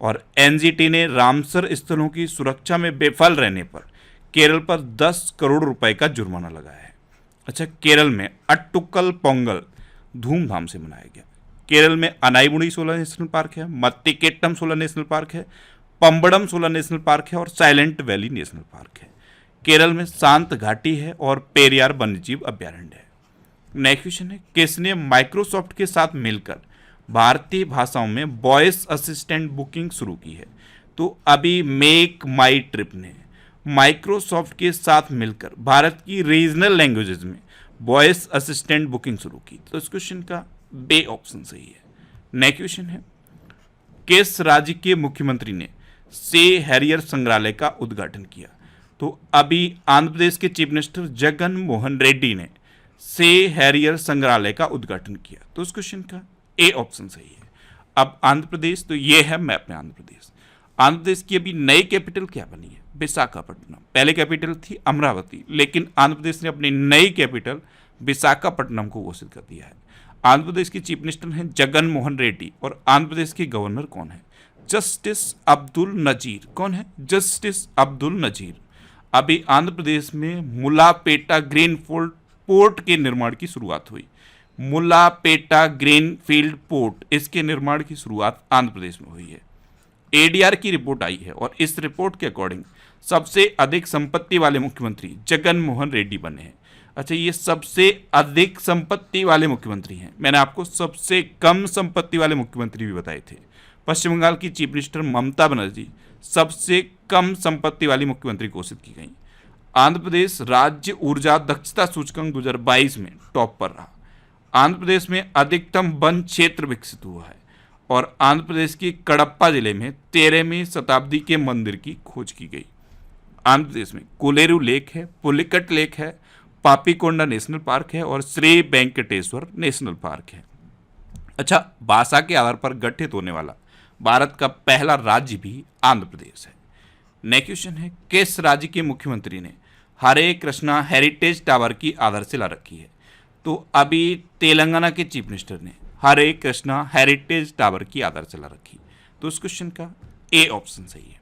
और NGT ने रामसर स्थलों की सुरक्षा में विफल रहने पर केरल पर 10 करोड़ रुपए का जुर्माना लगाया है। अच्छा, केरल में अट्टुक्कल पोंगल धूमधाम से मनाया गया। केरल में अनाईमुड़ी 16 नेशनल पार्क है, मत्तिकेट्टम 16 नेशनल पार्क है, पंबड़म 16 नेशनल पार्क है और साइलेंट वैली नेशनल पार्क है। केरल में शांत घाटी है और पेरियार वन्यजीव अभ्यारण्य है। नेक्स्ट क्वेश्चन है, किसने माइक्रोसॉफ्ट के साथ मिलकर भारतीय भाषाओं में वॉइस असिस्टेंट बुकिंग शुरू की है? तो अभी मेक माई ट्रिप ने माइक्रोसॉफ्ट के साथ मिलकर भारत की रीजनल लैंग्वेजेस में वॉइस असिस्टेंट बुकिंग शुरू की। तो इस क्वेश्चन का बे ऑप्शन सही है। नेक्स्ट क्वेश्चन है, किस राज्य के मुख्यमंत्री ने से हैरियर संग्रहालय का उद्घाटन किया? तो अभी आंध्र प्रदेश के चीफ मिनिस्टर जगन मोहन रेड्डी ने से हैरियर संग्रहालय का उद्घाटन किया। तो इस क्वेश्चन का ए ऑप्शन सही है। अब आंध्र प्रदेश, तो ये है मैप में आंध्र प्रदेश। आंध्र प्रदेश की अभी नई कैपिटल क्या बनी है? विशाखापट्टनम। पहले कैपिटल थी अमरावती, लेकिन आंध्र प्रदेश ने अपनी नई कैपिटल विशाखापट्टनम को घोषित कर दिया है। आंध्र प्रदेश के चीफ मिनिस्टर हैं जगन मोहन रेड्डी और आंध्र प्रदेश के गवर्नर कौन है? जस्टिस अब्दुल नजीर। कौन है? जस्टिस अब्दुल नजीर। अभी आंध्र प्रदेश में मुलापेटा ग्रीनफील्ड पोर्ट के निर्माण की शुरुआत हुई। मुलापेटा ग्रीनफील्ड पोर्ट, इसके निर्माण की शुरुआत आंध्र प्रदेश में हुई है। ADR की रिपोर्ट आई है और इस रिपोर्ट के अकॉर्डिंग सबसे अधिक संपत्ति वाले मुख्यमंत्री जगन मोहन रेड्डी बने हैं। अच्छा, ये सबसे अधिक संपत्ति वाले मुख्यमंत्री हैं। मैंने आपको सबसे कम संपत्ति वाले मुख्यमंत्री भी बताए थे। पश्चिम बंगाल की चीफ मिनिस्टर ममता बनर्जी सबसे कम संपत्ति वाली मुख्यमंत्री घोषित की गई। आंध्र प्रदेश राज्य ऊर्जा दक्षता सूचकांक 2022 में टॉप पर रहा। आंध्र प्रदेश में अधिकतम वन क्षेत्र विकसित हुआ है और आंध्र प्रदेश के कडप्पा जिले में 13वीं शताब्दी के मंदिर की खोज की गई। आंध्र प्रदेश में कोलेरू लेक है, पुलिकट लेक है, पापीकोंडा नेशनल पार्क है और श्री वेंकटेश्वर नेशनल पार्क है। अच्छा, भाषा के आधार पर गठित होने वाला भारत का पहला राज्य भी आंध्र प्रदेश है। नेक्स्ट क्वेश्चन है, किस राज्य के मुख्यमंत्री ने हरे कृष्णा हेरिटेज टावर की आधारशिला रखी है? तो अभी तेलंगाना के चीफ मिनिस्टर ने हरे कृष्णा हेरिटेज टावर की आधारशिला रखी। तो इस क्वेश्चन का ए ऑप्शन सही है।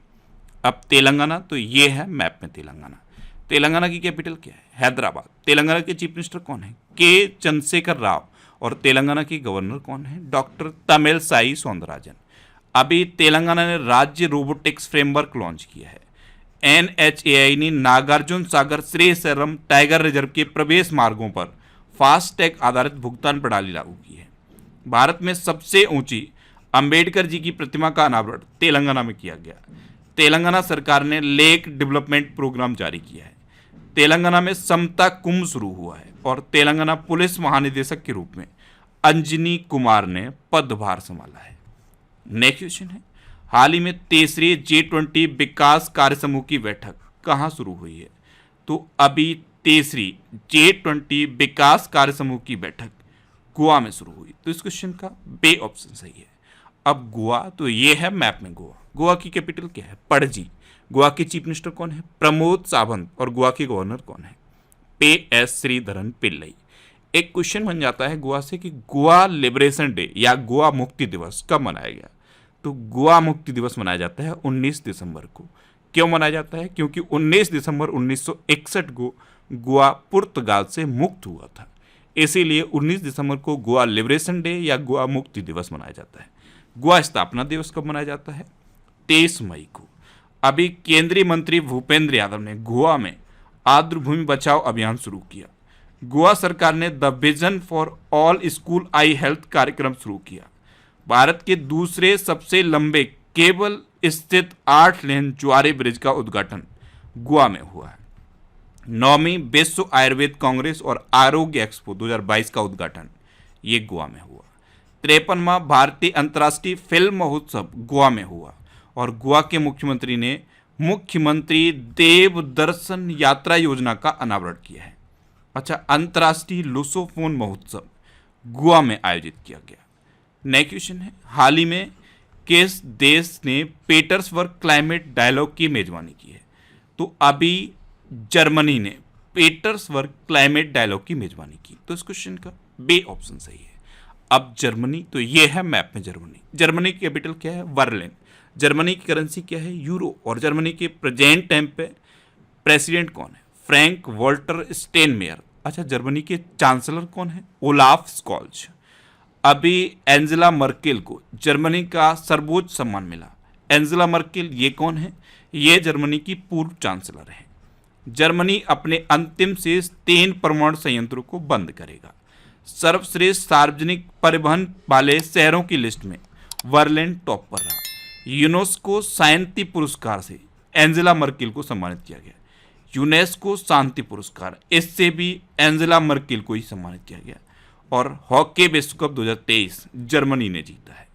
अब तेलंगाना, तो ये है मैप में तेलंगाना। तेलंगाना की कैपिटल क्या है? हैदराबाद। तेलंगाना के चीफ मिनिस्टर कौन है? के चंद्रशेखर राव। और तेलंगाना के गवर्नर कौन है? डॉक्टर तमिलसाई सौंदरराजन। अभी तेलंगाना ने राज्य रोबोटिक्स फ्रेमवर्क लॉन्च किया है। NHAI ने नागार्जुन सागर श्रीशैलम टाइगर रिजर्व के प्रवेश मार्गों पर फास्टैग आधारित भुगतान प्रणाली लागू की है। भारत में सबसे ऊंची अंबेडकर जी की प्रतिमा का अनावरण तेलंगाना में किया गया। तेलंगाना सरकार ने लेक डेवलपमेंट प्रोग्राम जारी किया है। तेलंगाना में समता कुंभ शुरू हुआ है और तेलंगाना पुलिस महानिदेशक के रूप में अंजनी कुमार ने पदभार संभाला है। नेक्स्ट क्वेश्चन है, हाल ही में तीसरी G20 विकास कार्य समूह की बैठक कहाँ शुरू हुई है? तो अभी तीसरी G20 विकास कार्य समूह की बैठक गोवा में शुरू हुई। तो इस क्वेश्चन का बे ऑप्शन सही है। अब गोवा, तो ये है मैप में गोवा। गोवा की कैपिटल क्या है? पणजी। गोवा के चीफ मिनिस्टर कौन है? प्रमोद सावंत। और गोवा के गवर्नर कौन है? PS श्रीधरन पिल्लई। एक क्वेश्चन बन जाता है गोवा से कि गोवा लिबरेशन डे या गोवा मुक्ति दिवस कब मनाया गया? तो गोवा मुक्ति दिवस मनाया जाता है 19 दिसंबर को। क्यों मनाया जाता है? क्योंकि 19 दिसंबर 1961 को गोवा पुर्तगाल से मुक्त हुआ था, इसीलिए 19 दिसंबर को गोवा लिबरेशन डे या गोवा मुक्ति दिवस मनाया जाता है। गोवा स्थापना दिवस कब मनाया जाता है? 23 मई को। अभी केंद्रीय मंत्री भूपेंद्र यादव ने गोवा में आर्द्रभूमि बचाओ अभियान शुरू किया। गोवा सरकार ने the vision for all school I health कार्यक्रम शुरू किया। भारत के दूसरे सबसे लंबे केबल स्थित 8 लेन ज्वारे ब्रिज का उद्घाटन गोवा में हुआ है। 9वीं विश्व आयुर्वेद कांग्रेस और आरोग्य एक्सपो 2022 का उद्घाटन ये गोवा में हुआ। 53वां भारतीय अंतर्राष्ट्रीय फिल्म महोत्सव गोवा में हुआ और गोवा के मुख्यमंत्री ने मुख्यमंत्री देव दर्शन यात्रा योजना का अनावरण किया है। अच्छा, अंतर्राष्ट्रीय लुसोफोन महोत्सव गोवा में आयोजित किया गया। नेक्स्ट क्वेश्चन है, हाल ही में किस देश ने पीटर्सबर्ग क्लाइमेट डायलॉग की मेजबानी की है? तो अभी जर्मनी ने पीटर्सबर्ग क्लाइमेट डायलॉग की मेजबानी की। तो इस क्वेश्चन का बी ऑप्शन सही है। अब जर्मनी, तो ये है मैप में जर्मनी। जर्मनी की कैपिटल क्या है? बर्लिन। जर्मनी की करेंसी क्या है? यूरो। और जर्मनी के प्रेजेंट टाइम पे प्रेसिडेंट कौन है? Frank Walter Steinmeier. अच्छा, जर्मनी के चांसलर कौन है? Olaf Scholz. अभी एंजेला मर्केल को जर्मनी का सर्वोच्च सम्मान मिला। एंजेला मर्केल ये कौन है? ये जर्मनी की पूर्व चांसलर है। जर्मनी अपने अंतिम शेष 3 परमाणु संयंत्रों को बंद करेगा। सर्वश्रेष्ठ सार्वजनिक परिवहन वाले शहरों की लिस्ट में बर्लिन टॉप पर रहा। यूनेस्को शांति पुरस्कार से एंजेला मर्केल को सम्मानित किया गया। यूनेस्को शांति पुरस्कार, इससे भी एंजेला मर्केल को ही सम्मानित किया गया। और हॉकी विश्व कप 2023 जर्मनी ने जीता है।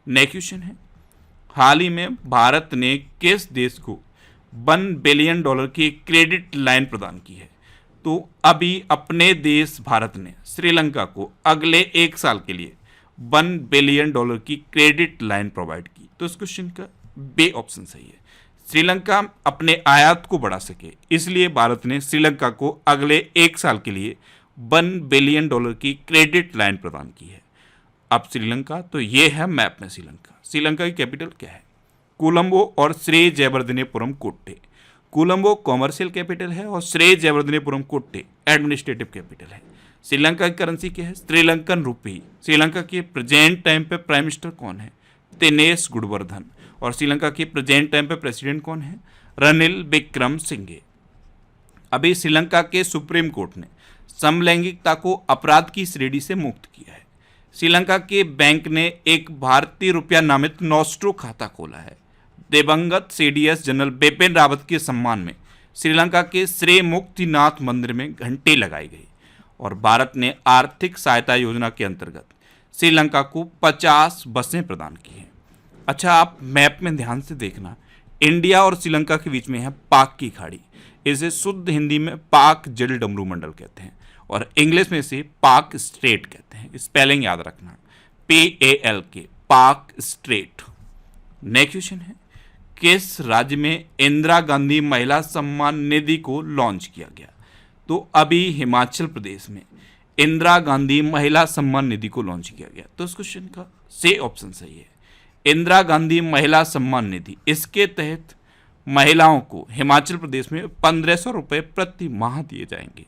नेक्स्ट क्वेश्चन है, हाल ही में भारत ने किस देश को $1 बिलियन की क्रेडिट लाइन प्रदान की है? तो अभी अपने देश भारत ने श्रीलंका को अगले 1 साल के लिए $1 बिलियन की क्रेडिट लाइन प्रोवाइड की। तो इस क्वेश्चन का बी ऑप्शन सही है। श्रीलंका अपने आयात को बढ़ा सके, इसलिए भारत ने श्रीलंका को अगले 1 साल के लिए $1 बिलियन की क्रेडिट लाइन प्रदान की है। अब श्रीलंका, तो ये है मैप में श्रीलंका। श्रीलंका की कैपिटल क्या है? कोलंबो और श्री जयवर्धनेपुरम कोट्टे। कोलंबो कॉमर्शियल कैपिटल है और श्री जयवर्धनेपुरम कोट्टे एडमिनिस्ट्रेटिव कैपिटल है। श्रीलंका की करेंसी क्या है? श्रीलंकन रुपी। श्रीलंका के प्रेजेंट टाइम पे प्राइम मिनिस्टर कौन है? दिनेश गुणवर्धन। और श्रीलंका के प्रेजेंट टाइम पे प्रेसिडेंट कौन है? रनिल विक्रमसिंघे। अभी श्रीलंका के सुप्रीम कोर्ट ने समलैंगिकता को अपराध की श्रेणी से मुक्त किया है। श्रीलंका के बैंक ने एक भारतीय रुपया नामित नॉस्ट्रो खाता खोला है। दिवंगत सीडीएस जनरल बिपिन रावत के सम्मान में श्रीलंका के श्री मुक्तिनाथ मंदिर में घंटी लगाई गई। और भारत ने आर्थिक सहायता योजना के अंतर्गत श्रीलंका को 50 बसें प्रदान की हैं। अच्छा, आप मैप में ध्यान से देखना, इंडिया और श्रीलंका के बीच में है पाक की खाड़ी। इसे शुद्ध हिंदी में पाक जल डमरू मंडल कहते हैं और इंग्लिश में इसे पाक स्ट्रेट कहते हैं। स्पेलिंग याद रखना, PALK, पाक स्ट्रेट। नेक्स्ट क्वेश्चन है, किस राज्य में इंदिरा गांधी महिला सम्मान निधि को लॉन्च किया गया? तो अभी हिमाचल प्रदेश में इंदिरा गांधी महिला सम्मान निधि को लॉन्च किया गया। तो इस क्वेश्चन का सी ऑप्शन सही है। इंदिरा गांधी महिला सम्मान निधि, इसके तहत महिलाओं को हिमाचल प्रदेश में 1500 रुपये प्रति माह दिए जाएंगे।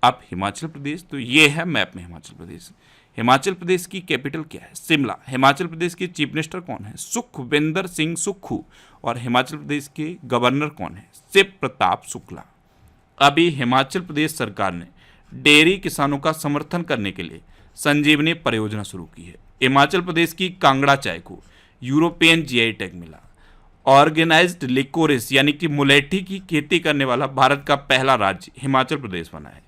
अब हिमाचल प्रदेश, तो ये है मैप में हिमाचल प्रदेश। हिमाचल प्रदेश की कैपिटल क्या है? शिमला। हिमाचल प्रदेश के चीफ मिनिस्टर कौन है? सुखविंदर सिंह सुक्खू। और हिमाचल प्रदेश के गवर्नर कौन है? शिव प्रताप शुक्ला। अभी हिमाचल प्रदेश सरकार ने डेयरी किसानों का समर्थन करने के लिए संजीवनी परियोजना शुरू की है। हिमाचल प्रदेश की कांगड़ा चाय को यूरोपियन GI टैग मिला। ऑर्गेनाइज्ड लिकोरिस यानी कि मुलेठी की खेती करने वाला भारत का पहला राज्य हिमाचल प्रदेश बना है।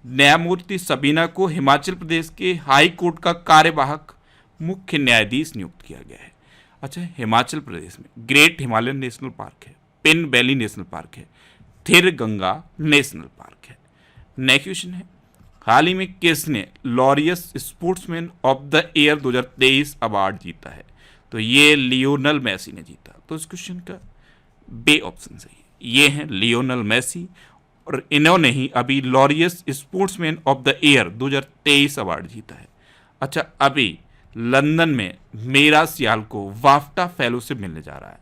न्यायमूर्ति सबीना को हिमाचल प्रदेश के हाई कोर्ट का कार्यवाहक मुख्य न्यायाधीश नियुक्त किया गया है। अच्छा, हिमाचल प्रदेश में ग्रेट हिमालयन नेशनल पार्क है, पिन वैली नेशनल पार्क है, थिर गंगा नेशनल पार्क है। नेक्स्ट क्वेश्चन है, हाल ही में किसने Laureus sportsman of the year 2023 award जीता है? तो ये लियोनल मेसी ने जीता। तो इस क्वेश्चन का बी ऑप्शन सही है। ये हैं लियोनल मेसी और इन्होंने ही अभी Laureus sportsman of the year 2023 award जीता है। अच्छा, अभी लंदन में मेरा सियाल को वाफ्टा फेलोशिप मिलने जा रहा है।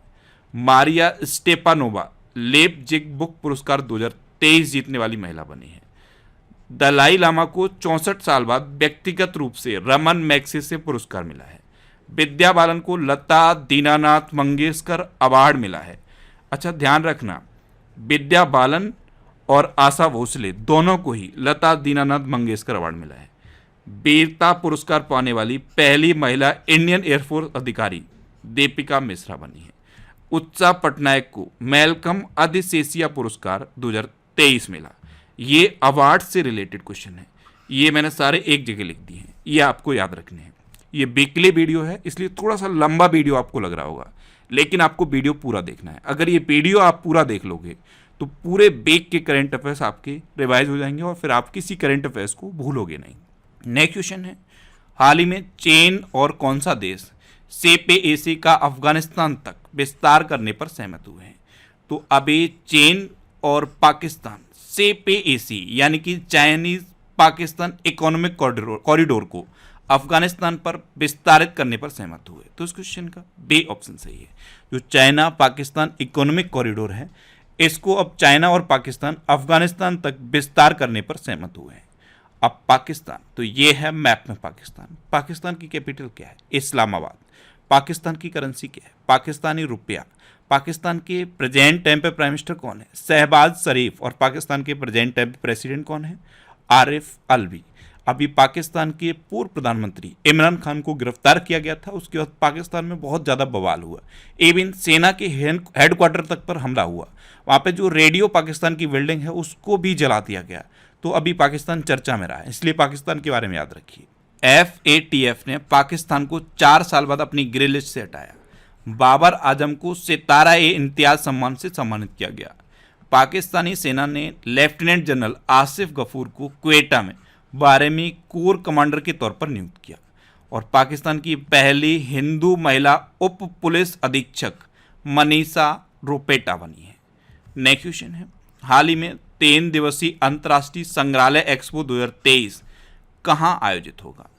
मारिया स्टेपानोवा लेपजिग बुक पुरस्कार 2023 जीतने वाली महिला बनी है। दलाई लामा को 64 साल बाद व्यक्तिगत रूप से रमन मैग्सेसे पुरस्कार मिला है। विद्या बालन को लता दीनानाथ मंगेशकर अवार्ड मिला है। अच्छा ध्यान रखना, विद्या बालन और आशा भोसले दोनों को ही लता दीनानाथ मंगेशकर अवार्ड मिला है। वीरता पुरस्कार पाने वाली पहली महिला इंडियन एयरफोर्स अधिकारी दीपिका मिश्रा बनी है। उत्साह पटनायक को मैल्कम अधिशेषिया पुरस्कार 2023 मिला। ये अवार्ड से रिलेटेड क्वेश्चन है, ये मैंने सारे एक जगह लिख दिए हैं, ये आपको याद रखने हैं। ये वीकली वीडियो है इसलिए थोड़ा सा लंबा वीडियो आपको लग रहा होगा, लेकिन आपको वीडियो पूरा देखना है। अगर ये वीडियो आप पूरा देख लोगे तो पूरे वीक के करंट अफेयर्स आपके रिवाइज हो जाएंगे और फिर आप किसी करंट अफेयर्स को भूलोगे नहीं। नेक्स्ट क्वेश्चन है, हाल ही में चीन और कौन सा देश CPEC का अफगानिस्तान तक विस्तार करने पर सहमत हुए हैं? तो अभी चीन और पाकिस्तान CPEC यानी कि चाइनीज पाकिस्तान इकोनॉमिक कॉरिडोर को अफगानिस्तान पर विस्तारित करने पर सहमत हुए। तो इस क्वेश्चन का बी ऑप्शन सही है। जो चाइना पाकिस्तान इकोनॉमिक कॉरिडोर है, इसको अब चाइना और पाकिस्तान अफगानिस्तान तक विस्तार करने पर सहमत हुए हैं। अब पाकिस्तान, तो ये है मैप में पाकिस्तान। पाकिस्तान की कैपिटल क्या है? इस्लामाबाद। पाकिस्तान की करेंसी क्या है? पाकिस्तानी रुपया। पाकिस्तान के प्रेजेंट टाइम पे प्राइम मिनिस्टर कौन है? शहबाज शरीफ। और पाकिस्तान के प्रेजेंट टाइम पे प्रेसिडेंट कौन है? आरिफ अलवी। अभी पाकिस्तान के पूर्व प्रधानमंत्री इमरान खान को गिरफ्तार किया गया था, उसके बाद पाकिस्तान में बहुत ज़्यादा बवाल हुआ। इवन सेना के हेडक्वार्टर तक पर हमला हुआ। वहाँ पे जो रेडियो पाकिस्तान की बिल्डिंग है उसको भी जला दिया गया। तो अभी पाकिस्तान चर्चा में रहा है, इसलिए पाकिस्तान के बारे में याद रखिए। FATF ने पाकिस्तान को 4 साल बाद अपनी ग्रे लिस्ट से हटाया। बाबर आजम को सितारा-ए-इम्तियाज सम्मान से सम्मानित किया गया। पाकिस्तानी सेना ने लेफ्टिनेंट जनरल आसिफ गफूर को क्वेटा में 12वीं कोर कमांडर के तौर पर नियुक्त किया। और पाकिस्तान की पहली हिंदू महिला उप पुलिस अधीक्षक मनीषा रोपेटा बनी है। नेक्स्ट क्वेश्चन है, हाल ही में 3 दिवसीय अंतर्राष्ट्रीय संग्रहालय एक्सपो 2023 कहाँ आयोजित होगा?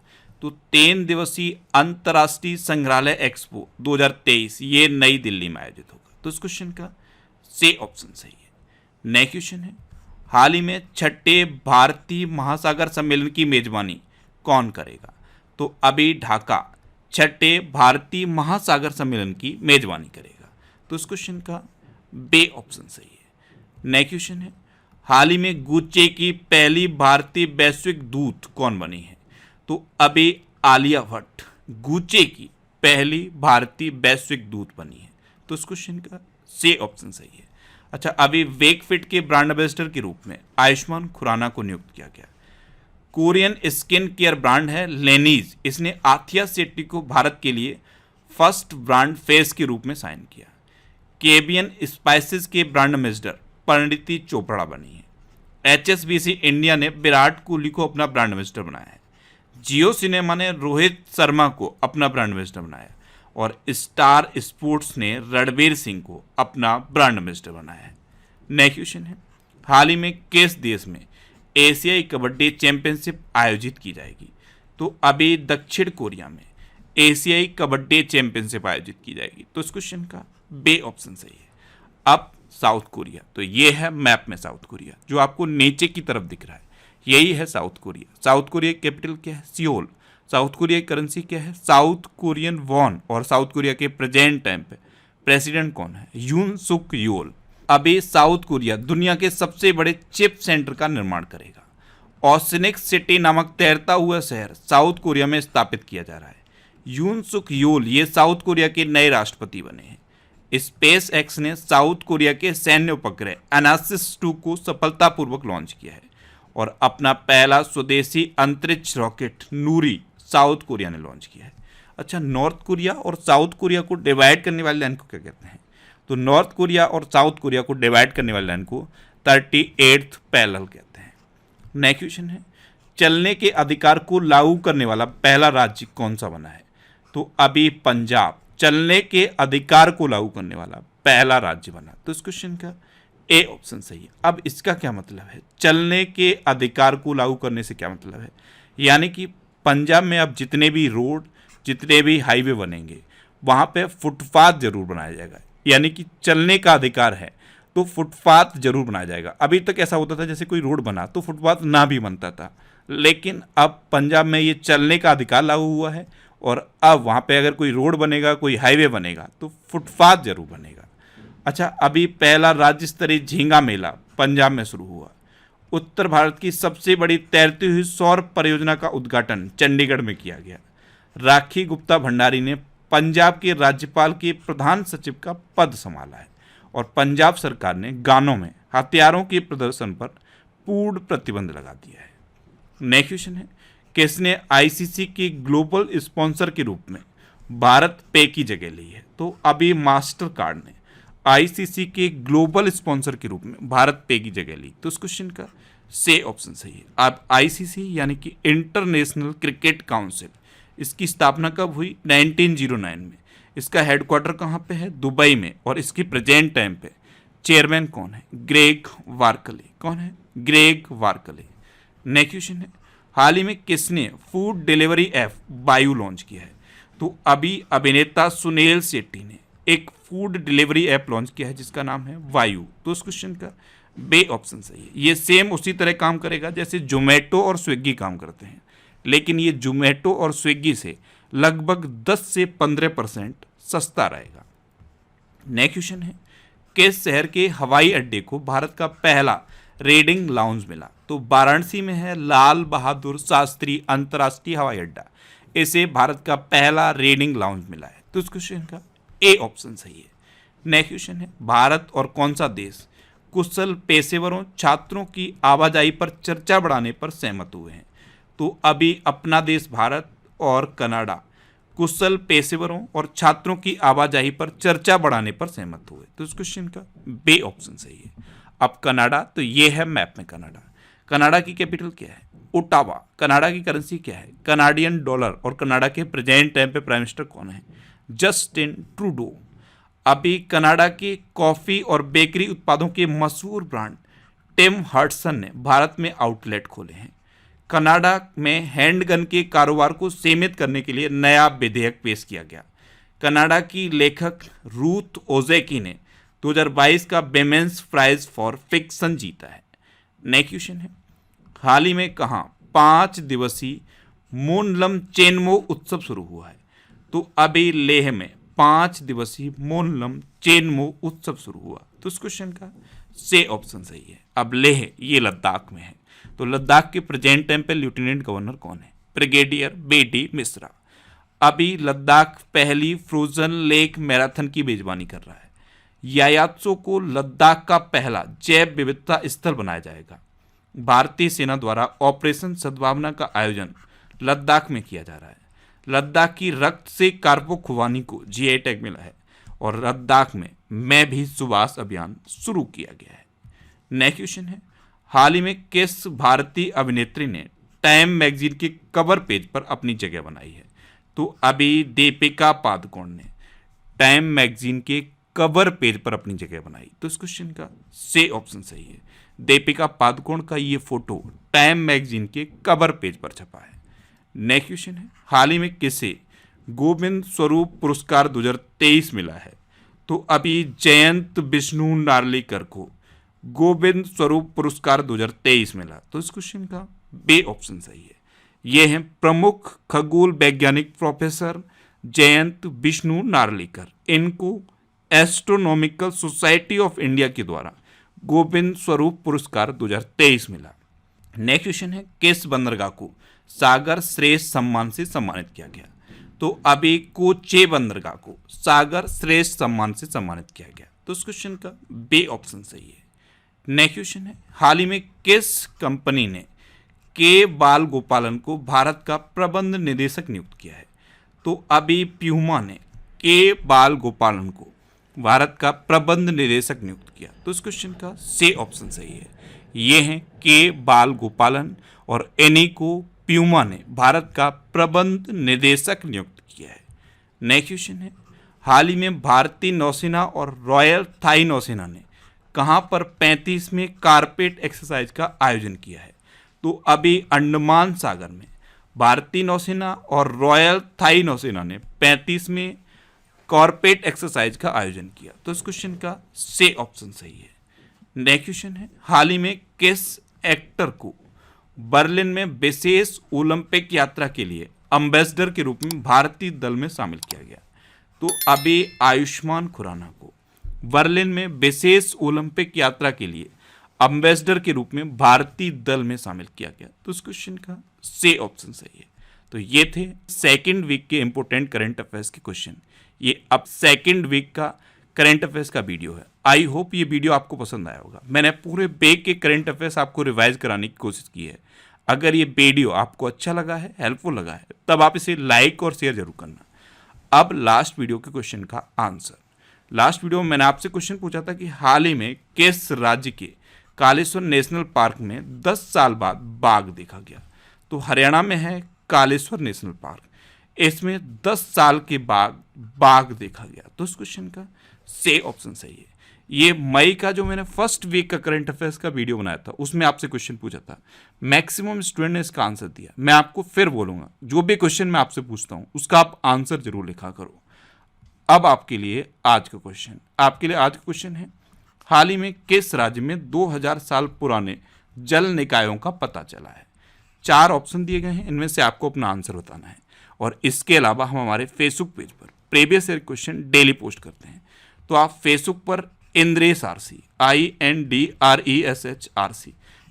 तो 3 दिवसीय अंतर्राष्ट्रीय संग्रहालय एक्सपो 2023 ये नई दिल्ली में आयोजित होगा। तो इस क्वेश्चन का सी ऑप्शन सही है। नेक्स्ट क्वेश्चन है, हाल ही में 6ठे भारतीय महासागर सम्मेलन की मेजबानी कौन करेगा? तो अभी ढाका 6ठे भारतीय महासागर सम्मेलन की मेजबानी करेगा। तो इस क्वेश्चन का बी ऑप्शन सही है। नेक्स्ट क्वेश्चन है, हाल ही में गुच्चे की पहली भारतीय वैश्विक दूत कौन बनी है? तो अभी आलिया भट्ट गुच्चे की पहली भारतीय वैश्विक दूत बनी है। तो इस क्वेश्चन का सी ऑप्शन सही है। अच्छा, अभी वेकफिट के ब्रांड एम्बेसडर के रूप में आयुष्मान खुराना को नियुक्त किया गया। कोरियन स्किन केयर ब्रांड है लेनीज, इसने आथिया शेट्टी को भारत के लिए फर्स्ट ब्रांड फेस के रूप में साइन किया। केबियन स्पाइसेस के ब्रांड एम्बेसडर परिणीति चोपड़ा बनी है। HSBC इंडिया ने विराट कोहली को अपना ब्रांड एम्बेसडर बनाया है। जियो सिनेमा ने रोहित शर्मा को अपना ब्रांड एम्बेसडर बनाया और स्टार स्पोर्ट्स ने रणवीर सिंह को अपना ब्रांड एम्बेसडर बनाया है। नेक्स्ट क्वेश्चन है, हाल ही में किस देश में एशियाई कबड्डी चैंपियनशिप आयोजित की जाएगी? तो अभी दक्षिण कोरिया में एशियाई कबड्डी चैंपियनशिप आयोजित की जाएगी। तो इस क्वेश्चन का बी ऑप्शन सही है। अब साउथ कोरिया, तो ये है मैप में साउथ कोरिया जो आपको नीचे की तरफ दिख रहा है, यही है साउथ कोरिया। साउथ कोरिया की कैपिटल क्या है? सियोल। साउथ कोरिया की करेंसी क्या है? South Korean von. और साउथ कोरिया के प्रेजेंट टाइम पे प्रेसिडेंट कौन है? यून सुक यूल। अभी साउथ कोरिया दुनिया के सबसे बड़े चिप सेंटर का निर्माण करेगा। ओसिनिक सिटी नामक तैरता हुआ शहर साउथ कोरिया में स्थापित किया जा रहा है। यून सुक यूल ये साउथ कोरिया के नए राष्ट्रपति बने हैं। स्पेस एक्स ने साउथ कोरिया के सैन्य उपग्रह एनासिस 2 को सफलतापूर्वक लॉन्च किया है और अपना पहला स्वदेशी अंतरिक्ष रॉकेट नूरी साउथ कोरिया ने लॉन्च किया है। अच्छा, नॉर्थ कोरिया और साउथ कोरिया को डिवाइड करने वाली लाइन को क्या कहते हैं? तो नॉर्थ कोरिया और साउथ कोरिया को डिवाइड करने वाली लाइन को 38th पैरेलल कहते हैं। नेक्स्ट क्वेश्चन है, चलने के अधिकार को लागू करने वाला पहला राज्य कौन सा बना है? तो अभी पंजाब चलने के अधिकार को लागू करने वाला पहला राज्य बना। तो इस क्वेश्चन का ए ऑप्शन सही है। अब इसका क्या मतलब है? चलने के अधिकार को लागू करने से क्या मतलब है? यानी कि पंजाब में अब जितने भी रोड, जितने भी हाईवे बनेंगे वहाँ पे फुटपाथ जरूर बनाया जाएगा। यानी कि चलने का अधिकार है तो फुटपाथ जरूर बनाया जाएगा। अभी तक ऐसा होता था जैसे कोई रोड बना तो फुटपाथ ना भी बनता था, लेकिन अब पंजाब में ये चलने का अधिकार लागू हुआ है और अब वहाँ पे अगर कोई रोड बनेगा, कोई हाईवे बनेगा तो फुटपाथ जरूर बनेगा। अच्छा, अभी पहला राज्य स्तरीय झींगा मेला पंजाब में शुरू हुआ। उत्तर भारत की सबसे बड़ी तैरती हुई सौर परियोजना का उद्घाटन चंडीगढ़ में किया गया। राखी गुप्ता भंडारी ने पंजाब के राज्यपाल के प्रधान सचिव का पद संभाला है और पंजाब सरकार ने गानों में हथियारों के प्रदर्शन पर पूर्ण प्रतिबंध लगा दिया है। नेक्स्ट क्वेश्चन है, किसने आईसीसी के ग्लोबल स्पॉन्सर के रूप में भारत पे की जगह ली है? तो अभी मास्टर कार्ड ने आईसीसी के ग्लोबल स्पॉन्सर के रूप में भारत पे की जगह ली। तो इस क्वेश्चन का से ऑप्शन सही है। अब आईसीसी यानी कि इंटरनेशनल क्रिकेट काउंसिल, इसकी स्थापना कब हुई? 1909 में। इसका हेडक्वार्टर कहाँ पे है? दुबई में। और इसकी प्रेजेंट टाइम पे चेयरमैन कौन है? ग्रेग वार्कले। कौन है? ग्रेग वार्कले। नेक्स्ट क्वेश्चन है, हाल ही में किसने फूड डिलीवरी ऐप वायु लॉन्च किया है? तो अभी अभिनेता सुनील शेट्टी ने एक फूड डिलीवरी ऐप लॉन्च किया है जिसका नाम है वायु। तो इस क्वेश्चन का बे ऑप्शन सही है। ये सेम उसी तरह काम करेगा जैसे जोमेटो और स्विगी काम करते हैं, लेकिन ये जोमेटो और स्विगी से लगभग 10 से 15% सस्ता रहेगा। नेक्स्ट क्वेश्चन है, किस शहर के हवाई अड्डे को भारत का पहला रेडिंग लाउंज मिला? तो वाराणसी में है लाल बहादुर शास्त्री अंतर्राष्ट्रीय हवाई अड्डा, इसे भारत का पहला रेडिंग लाउंज मिला है। तो इस क्वेश्चन का ए ऑप्शन सही है। नेक्स्ट क्वेश्चन है, भारत और कौन सा देश कुशल पेशेवरों छात्रों की आवाजाही पर चर्चा बढ़ाने पर सहमत हुए हैं? तो अभी अपना देश भारत और कनाडा कुशल पेशेवरों और छात्रों की आवाजाही पर चर्चा बढ़ाने पर सहमत हुए। तो इस क्वेश्चन का बे ऑप्शन सही है। अब कनाडा, तो ये है मैप में कनाडा। कनाडा की कैपिटल क्या है? ओटावा। कनाडा की करेंसी क्या है? Canadian dollar. और कनाडा के प्रेजेंट टाइम पे प्राइम मिनिस्टर कौन है? Justin Trudeau. अभी कनाडा के कॉफ़ी और बेकरी उत्पादों के मशहूर ब्रांड टिम हर्टसन ने भारत में आउटलेट खोले हैं। कनाडा में हैंडगन के कारोबार को सीमित करने के लिए नया विधेयक पेश किया गया। कनाडा की लेखक रूथ ओजेकी ने 2022 का बेमेंस प्राइज फॉर फिक्शन जीता है। नेक्स्ट क्वेश्चन है, हाल ही में कहाँ 5 दिवसीय मोनलम चेनमो उत्सव शुरू हुआ है? तो अभी लेह में 5 दिवसीय मोनलम चेनमो उत्सव शुरू हुआ। तो इस क्वेश्चन का से ऑप्शन सही है। अब लेह ये लद्दाख में है। तो लद्दाख के प्रेजेंट टाइम पे लेफ्टिनेंट गवर्नर कौन है? ब्रिगेडियर बेडी मिश्रा। अभी लद्दाख पहली फ्रोजन लेक मैराथन की मेजबानी कर रहा है। यायात्सो को लद्दाख का पहला जैव विविधता स्थल बनाया जाएगा। भारतीय सेना द्वारा ऑपरेशन सद्भावना का आयोजन लद्दाख में किया जा रहा है। लद्दाख की रक्त से कार्पो खुबानी को जीआई टैग मिला है और लद्दाख में मैं भी सुभाष अभियान शुरू किया गया है। नेक्स्ट क्वेश्चन है, हाल ही में किस भारतीय अभिनेत्री ने टाइम मैगजीन के कवर पेज पर अपनी जगह बनाई है? तो अभी दीपिका पादुकोण ने टाइम मैगजीन के कवर पेज पर अपनी जगह बनाई। तो इस क्वेश्चन का से ऑप्शन सही है। दीपिका पादुकोण का ये फोटो टाइम मैगजीन के कवर पेज पर छपा है। नेक्स्ट क्वेश्चन है, हाल ही में किसे गोविंद स्वरूप पुरस्कार 2023 मिला है? तो अभी जयंत विष्णु नार्लिकर को गोविंद स्वरूप पुरस्कार 2023 मिला। तो इस क्वेश्चन का बे ऑप्शन सही है। ये हैं प्रमुख खगोल वैज्ञानिक प्रोफेसर जयंत विष्णु नार्लिकर। इनको एस्ट्रोनॉमिकल सोसाइटी ऑफ इंडिया के द्वारा गोविंद स्वरूप पुरस्कार 2023 मिला। नेक्स्ट क्वेश्चन है, किस बंदरगाह को सागर श्रेष्ठ सम्मान से सम्मानित किया गया? तो अभी कोचे बंदरगाह को सागर श्रेष्ठ सम्मान से सम्मानित किया गया। तो इस क्वेश्चन का बे ऑप्शन सही है। नेक्स्ट क्वेश्चन है, हाल ही में किस कंपनी ने के बाल गोपालन को भारत का प्रबंध निदेशक नियुक्त किया है? तो अभी प्यूमा ने के बाल गोपालन को भारत का प्रबंध निदेशक नियुक्त किया। तो इस क्वेश्चन का से ऑप्शन सही है। ये हैं के बाल गोपालन और इन्हीं को प्यूमा ने भारत का प्रबंध निदेशक नियुक्त किया है। नेक्स्ट क्वेश्चन है, हाल ही में भारतीय नौसेना और रॉयल थाई नौसेना ने कहां पर 35वें कारपेट एक्सरसाइज का आयोजन किया है? तो अभी अंडमान सागर में भारतीय नौसेना और रॉयल थाई नौसेना ने 35वें कारपेट एक्सरसाइज का आयोजन किया। तो इस क्वेश्चन का से ऑप्शन सही है। नेक्स्ट क्वेश्चन है, हाल ही में किस एक्टर को बर्लिन में विशेष ओलंपिक यात्रा के लिए अम्बेसडर के रूप में भारतीय दल में शामिल किया गया? तो अभी आयुष्मान खुराना को बर्लिन में विशेष ओलंपिक यात्रा के लिए अम्बेसडर के रूप में भारतीय दल में शामिल किया गया। तो इस क्वेश्चन का सी ऑप्शन सही है। तो ये थे सेकंड वीक के इंपॉर्टेंट करंट अफेयर्स के क्वेश्चन। ये अब सेकंड वीक का करंट अफेयर्स का वीडियो है। आई होप ये वीडियो आपको पसंद आया होगा। मैंने पूरे वीक के करंट अफेयर्स आपको रिवाइज कराने की कोशिश की है। अगर ये वीडियो आपको अच्छा लगा है, हेल्पफुल लगा है, तब आप इसे लाइक और शेयर जरूर करना। अब लास्ट वीडियो के क्वेश्चन का आंसर। लास्ट वीडियो में मैंने आपसे क्वेश्चन पूछा था कि हाल ही में किस राज्य के कालेश्वर नेशनल पार्क में 10 साल बाद बाघ देखा गया? तो हरियाणा में है कालेश्वर नेशनल पार्क। इसमें 10 साल के बाद बाघ देखा गया। तो इस क्वेश्चन का सी ऑप्शन सही है। ये मई का जो मैंने फर्स्ट वीक का करंट अफेयर्स का वीडियो बनाया था, उसमें आपसे क्वेश्चन पूछा था। मैक्सिमम स्टूडेंट ने इसका आंसर दिया। मैं आपको फिर बोलूंगा, जो भी क्वेश्चन मैं आपसे पूछता हूं उसका आप आंसर जरूर लिखा करो। अब आपके लिए आज का क्वेश्चन है, हाल ही में किस राज्य में 2000 साल पुराने जल निकायों का पता चला है? 4 ऑप्शन दिए गए हैं, इनमें से आपको अपना आंसर बताना है। और इसके अलावा हम हमारे फेसबुक पेज पर previous year question daily post करते हैं। तो आप फेसबुक पर Indresh RC INDRESH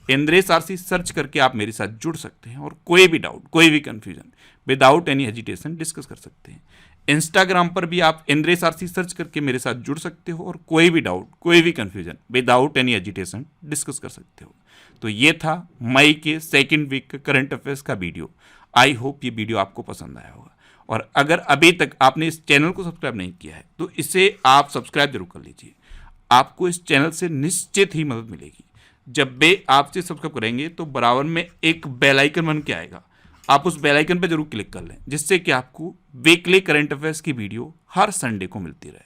Indresh RC search करके आप मेरे साथ जुड़ सकते हैं और कोई भी डाउट, कोई भी confusion without any hesitation discuss कर सकते हैं। इंस्टाग्राम पर भी आप इंद्रेश आरसी सर्च करके मेरे साथ जुड़ सकते हो और कोई भी डाउट, कोई भी confusion without any hesitation discuss कर सकते हो। तो ये था मई के सेकंड वीक का करंट अफेयर्स का वीडियो। आई होप ये वीडियो आपको पसंद आया होगा। और अगर अभी तक आपने इस चैनल को सब्सक्राइब नहीं किया है तो इसे आप सब्सक्राइब जरूर कर लीजिए। आपको इस चैनल से निश्चित ही मदद मिलेगी। जब भी आप इसे सब्सक्राइब करेंगे तो बराबर में एक बेल आइकन बन के आएगा, आप उस बेल आइकन पर जरूर क्लिक कर लें, जिससे कि आपको वीकली करंट अफेयर्स की वीडियो हर संडे को मिलती रहे।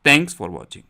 Thanks for watching.